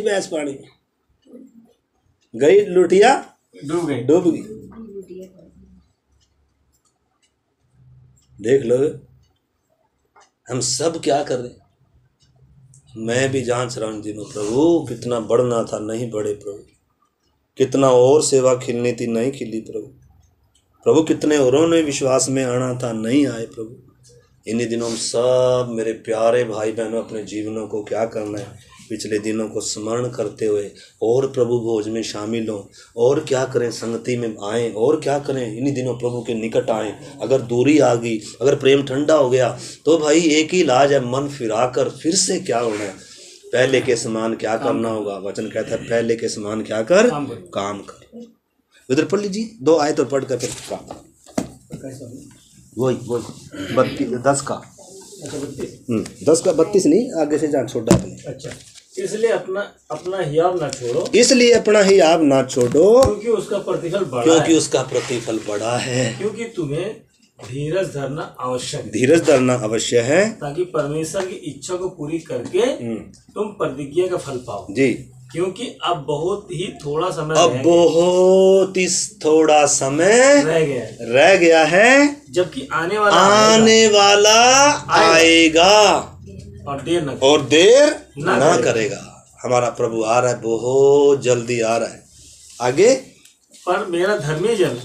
भैंस पानी में, गई लुटिया डूब गई। देख लो हम सब क्या कर रहे। मैं भी जांच रहा हूं दिनों, प्रभु कितना बढ़ना था नहीं बढ़े प्रभु, कितना और सेवा खिलनी थी नहीं खिली प्रभु, प्रभु कितने औरों ने विश्वास में आना था नहीं आए प्रभु। इन्हीं दिनों हम सब मेरे प्यारे भाई बहनों अपने जीवनों को क्या करना है, पिछले दिनों को स्मरण करते हुए और प्रभु भोज में शामिल हों, और क्या करें, संगति में आएँ, और क्या करें, इन्हीं दिनों प्रभु के निकट आएँ। अगर दूरी आ गई, अगर प्रेम ठंडा हो गया तो भाई एक ही इलाज है, मन फिराकर फिर से क्या होना है, पहले के समान क्या करना होगा। वचन कहता है पहले के समान क्या कर, काम कर। उधर पढ़ लीजिए 2 आयत और पढ़ कर फिर काम। वही 10 का 10 का 32 नहीं, आगे से जान छोड़ा आपने। अच्छा, इसलिए अपना हियाव ना छोड़ो, इसलिए अपना हियाव ना छोड़ो, क्योंकि उसका प्रतिफल बड़ा है, क्योंकि उसका प्रतिफल बड़ा है। क्योंकि तुम्हें धीरज धरना आवश्यक है, धीरज धरना अवश्य है, ताकि परमेश्वर की इच्छा को पूरी करके तुम प्रतिज्ञा का फल पाओ जी। क्योंकि अब बहुत ही थोड़ा समय रह गया है, जबकि आने वाला आएगा और देर ना करेगा। हमारा प्रभु आ रहा है, बहुत जल्दी आ रहा है। आगे, पर मेरा धर्मी जन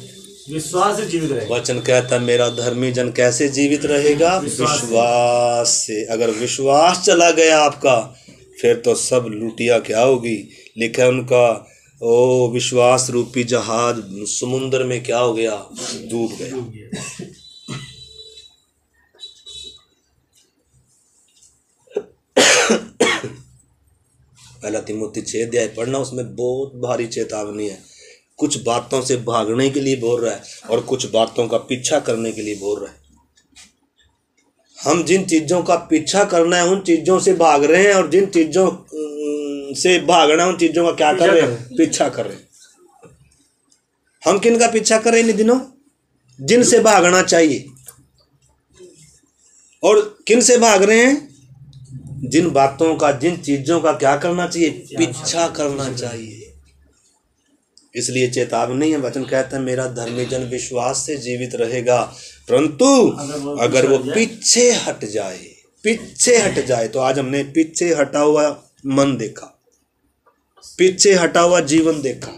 विश्वास से जीवित रहेगा। वचन कहता है मेरा धर्मी जन कैसे जीवित रहेगा? विश्वास से। अगर विश्वास चला गया आपका, फिर तो सब लुटिया क्या होगी। लिखा है उनका, ओ विश्वास रूपी जहाज समुद्र में क्या हो गया, डूब गया। पहला तिमोथी 6 अध्याय पढ़ना, उसमें बहुत भारी चेतावनी है। कुछ बातों से भागने के लिए बोल रहा है और कुछ बातों का पीछा करने के लिए बोल रहा है। हम जिन चीजों का पीछा करना है उन चीजों से भाग रहे हैं, और जिन चीजों से भागना है उन चीजों का क्या कर रहे हैं, पीछा कर रहे हैं। हम किन का पीछा कर रहे हैं इन दिनों? जिनसे भागना चाहिए। और किन से भाग रहे हैं? जिन बातों का, जिन चीजों का क्या करना चाहिए, पीछा करना चाहिए। इसलिए चेतावनी है। वचन कहता है मेरा धर्मी जन विश्वास से जीवित रहेगा, परंतु अगर वो पीछे हट जाए तो आज हमने पीछे हटा हुआ मन देखा, पीछे हटा हुआ जीवन देखा,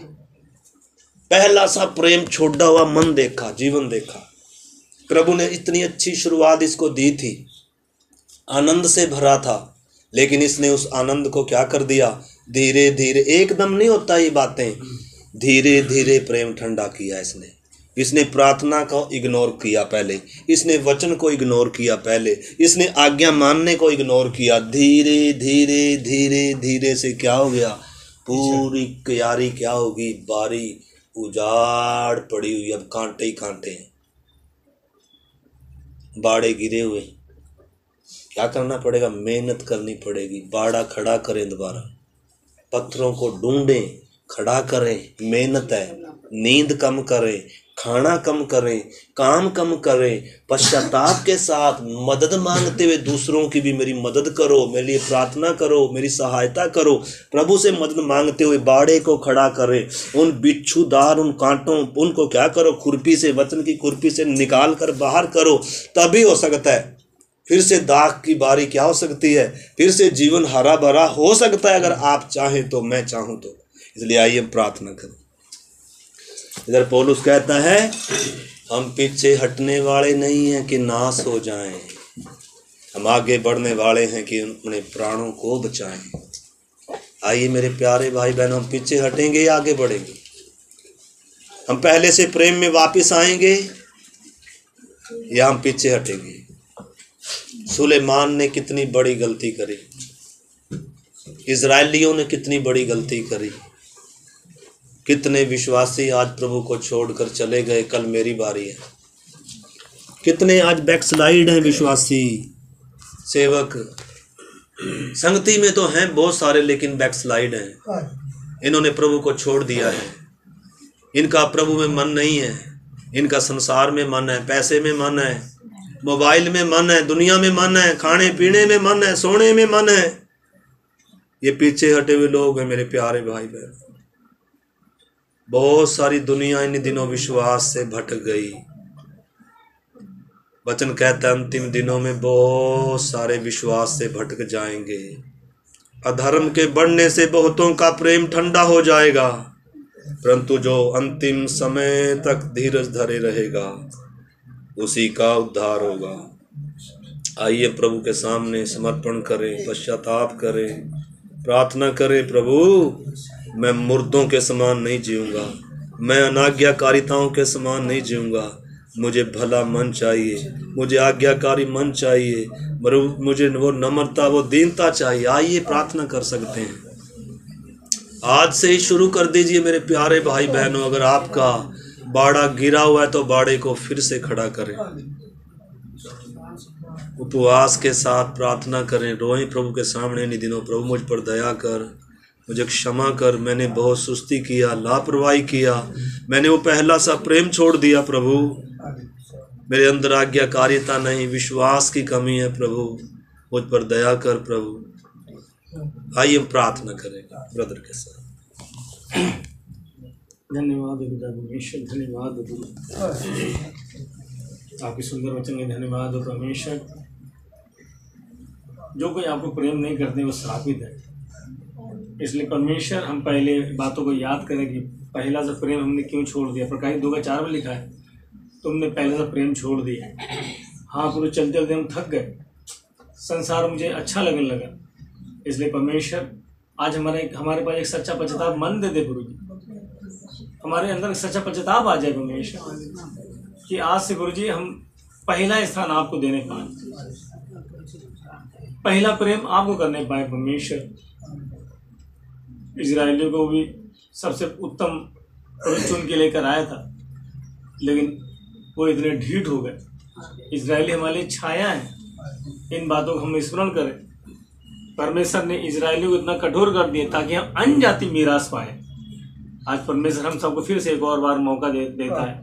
पहला सा प्रेम छोड़ा हुआ मन देखा, जीवन देखा। प्रभु ने इतनी अच्छी शुरुआत इसको दी थी, आनंद से भरा था, लेकिन इसने उस आनंद को क्या कर दिया, धीरे धीरे, एकदम नहीं होता ये बातें, धीरे धीरे प्रेम ठंडा किया इसने। इसने प्रार्थना को इग्नोर किया पहले, इसने वचन को इग्नोर किया पहले, इसने आज्ञा मानने को इग्नोर किया। धीरे धीरे धीरे धीरे से क्या हो गया, पूरी क्यारी क्या होगी, बारी उजाड़ पड़ी हुई, अब कांटे ही कांटे हैं, बाड़े गिरे हुए। क्या करना पड़ेगा, मेहनत करनी पड़ेगी, बाड़ा खड़ा करें, दोबारा पत्थरों को ढूंढें, खड़ा करें, मेहनत है, नींद कम करें, खाना कम करें, काम कम करें, पश्चाताप के साथ मदद मांगते हुए दूसरों की भी मेरी मदद करो, मेरे लिए प्रार्थना करो, मेरी सहायता करो, प्रभु से मदद मांगते हुए बाड़े को खड़ा करें। उन बिच्छूदार, उन कांटों, उनको क्या करो, खुरपी से, वचन की खुरपी से निकाल कर बाहर करो, तभी हो सकता है फिर से दाग की बारी क्या हो सकती है, फिर से जीवन हरा भरा हो सकता है, अगर आप चाहें तो, मैं चाहूं तो। इसलिए आइए हम प्रार्थना करें। इधर पौलुस कहता है, हम पीछे हटने वाले नहीं हैं कि नाश हो जाएं, हम आगे बढ़ने वाले हैं कि अपने प्राणों को बचाएं। आइए मेरे प्यारे भाई बहन, हम पीछे हटेंगे या आगे बढ़ेंगे? हम पहले से प्रेम में वापस आएंगे या हम पीछे हटेंगे? सुलेमान ने कितनी बड़ी गलती करी, इजराइलियों ने कितनी बड़ी गलती करी, कितने विश्वासी आज प्रभु को छोड़कर चले गए, कल मेरी बारी है। कितने आज बैकस्लाइड हैं विश्वासी सेवक, संगति में तो हैं बहुत सारे, लेकिन बैकस्लाइड हैं। इन्होंने प्रभु को छोड़ दिया है, इनका प्रभु में मन नहीं है, इनका संसार में मन है, पैसे में मन है, मोबाइल में मन है, दुनिया में मन है, खाने पीने में मन है, सोने में मन है। ये पीछे हटे हुए लोग हैं मेरे प्यारे भाई बहन। बहुत सारी दुनिया इन दिनों विश्वास से भटक गई। वचन कहता है अंतिम दिनों में बहुत सारे विश्वास से भटक जाएंगे। अधर्म के बढ़ने से बहुतों का प्रेम ठंडा हो जाएगा, परंतु जो अंतिम समय तक धीरज धरे रहेगा उसी का उद्धार होगा। आइए प्रभु के सामने समर्पण करें, पश्चाताप करें, प्रार्थना करें। प्रभु, मैं मुर्दों के समान नहीं जीऊँगा, मैं अनाज्ञाकारिताओं के समान नहीं जीऊँगा। मुझे भला मन चाहिए, मुझे आज्ञाकारी मन चाहिए, मुझे वो नम्रता, वो दीनता चाहिए। आइए प्रार्थना कर सकते हैं। आज से ही शुरू कर दीजिए मेरे प्यारे भाई बहनों। अगर आपका बाड़ा गिरा हुआ है तो बाड़े को फिर से खड़ा करें, उपवास के साथ प्रार्थना करें, रोएं प्रभु के सामने इन दिनों। प्रभु मुझ पर दया कर, मुझे क्षमा कर, मैंने बहुत सुस्ती किया, लापरवाही किया, मैंने वो पहला सा प्रेम छोड़ दिया। प्रभु मेरे अंदर आज्ञाकारिता नहीं, विश्वास की कमी है। प्रभु मुझ पर दया कर। प्रभु आइए प्रार्थना करेंगे ब्रदर के साथ। धन्यवाद पिता परमेश्वर, धन्यवाद आपके सुंदर वचन के, धन्यवाद परमेश्वर। जो कोई आपको प्रेम नहीं करते वो श्रापित है। इसलिए परमेश्वर हम पहले बातों को याद करें कि पहला सा प्रेम हमने क्यों छोड़ दिया। प्रकाशित 2:4 में लिखा है, तुमने पहले सा प्रेम छोड़ दिया। हाँ पूरे चलते चलते हम थक गए, संसार मुझे अच्छा लगने लगा। इसलिए परमेश्वर आज हमारे पास एक सच्चा पश्चाताप मन दे दे। गुरु जी हमारे अंदर सच्चा पश्चाताप आ जाए परमेश्वर, कि आज से गुरु जी हम पहला स्थान आपको देने पाए, पहला प्रेम आपको करने पाए परमेश्वर। इजरायलियों को भी सबसे उत्तम चुन के लेकर आया था, लेकिन वो इतने ढीठ हो गए। इजरायली हमारे लिए छाया है। इन बातों को हम स्मरण करें। परमेश्वर ने इजरायलियों को इतना कठोर कर दिया ताकि हम अन्य जाति मीरास पाए। आज परमेश्वर हम सबको फिर से एक और बार मौका देता है,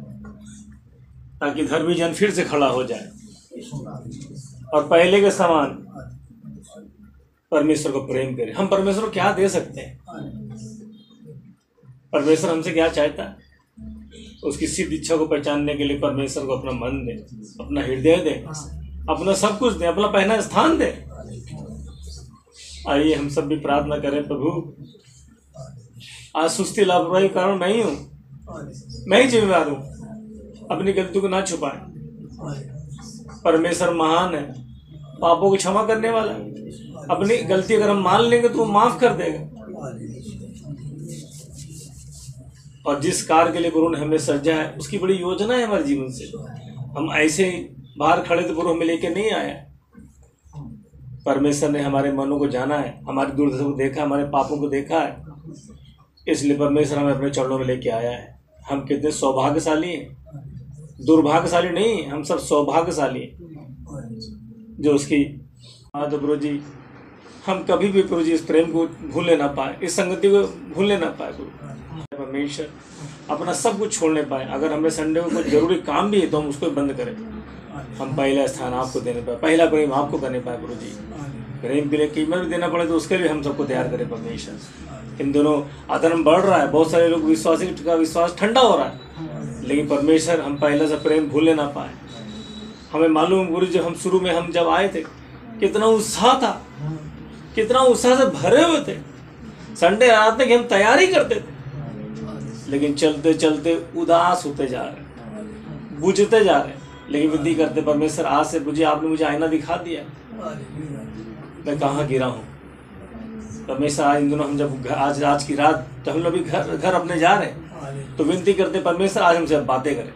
ताकि धर्मी जन फिर से खड़ा हो जाए और पहले के समान परमेश्वर को प्रेम करें। हम परमेश्वर को क्या दे सकते हैं? परमेश्वर हमसे क्या चाहता है? उसकी सिद्ध इच्छा को पहचानने के लिए परमेश्वर को अपना मन दे, अपना हृदय दे, अपना सब कुछ दे, अपना पहला स्थान दे। आइए हम सब भी प्रार्थना करें। प्रभु आज सुस्ती लापरवाही के कारण नहीं हूँ, मैं ही जिम्मेदार हूँ। अपनी गलतियों को ना छुपाए। परमेश्वर महान है, पापों को क्षमा करने वाला है। अपनी गलती अगर हम मान लेंगे तो वो माफ कर देगा। और जिस कार्य के लिए गुरु ने हमें सर्जा है उसकी बड़ी योजना है हमारे जीवन से। हम ऐसे ही बाहर खड़े तो गुरु हमें लेके नहीं आया। परमेश्वर ने हमारे मनों को जाना है, हमारी दुर्दशा को देखा, हमारे पापों को देखा है, इसलिए परमेश्वर हमें अपने चरणों में लेके आया है। हम कितने सौभाग्यशाली हैं, दुर्भाग्यशाली नहीं, हम सब सौभाग्यशाली हैं जो उसकी। तो गुरु जी हम कभी भी गुरु जी इस प्रेम को भूलने ना पाए, इस संगति को भूलने ना पाए। गुरु परमेश्वर अपना सब कुछ छोड़ने पाए। अगर हमें संडे को कोई जरूरी काम भी है तो हम उसको बंद करें, हम पहला स्थान आपको देने पाए, पहला प्रेम आपको करने पाए। गुरु जी प्रेम के लिए कीमत भी देना पड़े तो उसके लिए हम सबको तैयार करें परमेश्वर। इन दोनों अधर्म बढ़ रहा है, बहुत सारे लोग विश्वासी का विश्वास ठंडा हो रहा है, लेकिन परमेश्वर हम पहला से प्रेम भूलने ना पाए। हमें मालूम गुरु जी हम शुरू में हम जब आए थे कितना उत्साह था, कितना उत्साह से भरे हुए थे। संडे आते कि हम तैयारी करते थे, लेकिन चलते चलते उदास होते जा रहे, बुझते जा रहे। लेकिन विनती करते परमेश्वर आज से बुझे, आपने मुझे आईना दिखा दिया, मैं कहाँ गिरा हूँ। परमेश्वर आज इन दिनों हम जब आज की रात जब हम लोग घर अपने जा रहे हैं तो विनती करते परमेश्वर आज हमसे बातें करें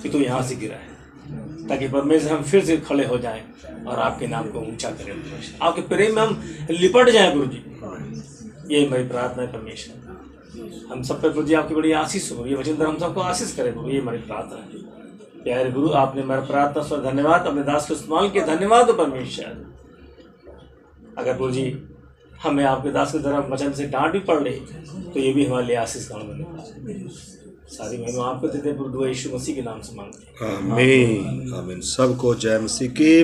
कि तू यहाँ से गिरा है, ताकि परमेश्वर हम फिर से खड़े हो जाएं और आपके नाम को ऊंचा करें, आपके प्रेम में हम लिपट जाएं। गुरु जी यही मेरी प्रार्थना है परमेश्वर। हम सब पे गुरु जी आपकी बड़ी आशीष हो, ये वचन हम सबको आशीष करें गुरु, ये हमारी प्रार्थना है। प्यारे गुरु आपने मेरा प्रार्थना सुन, धन्यवाद। अपने दास को इस्तेमाल किया, धन्यवाद परमेश्वर। अगर गुरु जी हमें आपके दास के तरफ वचन से डांट भी पड़ रही तो ये भी हमारे लिए आशीष का बने। सारी महिमा आपको देते हैं, यीशु मसीह के नाम से मांगते हैं, आमीन आमीन। सबको जय मसीह की।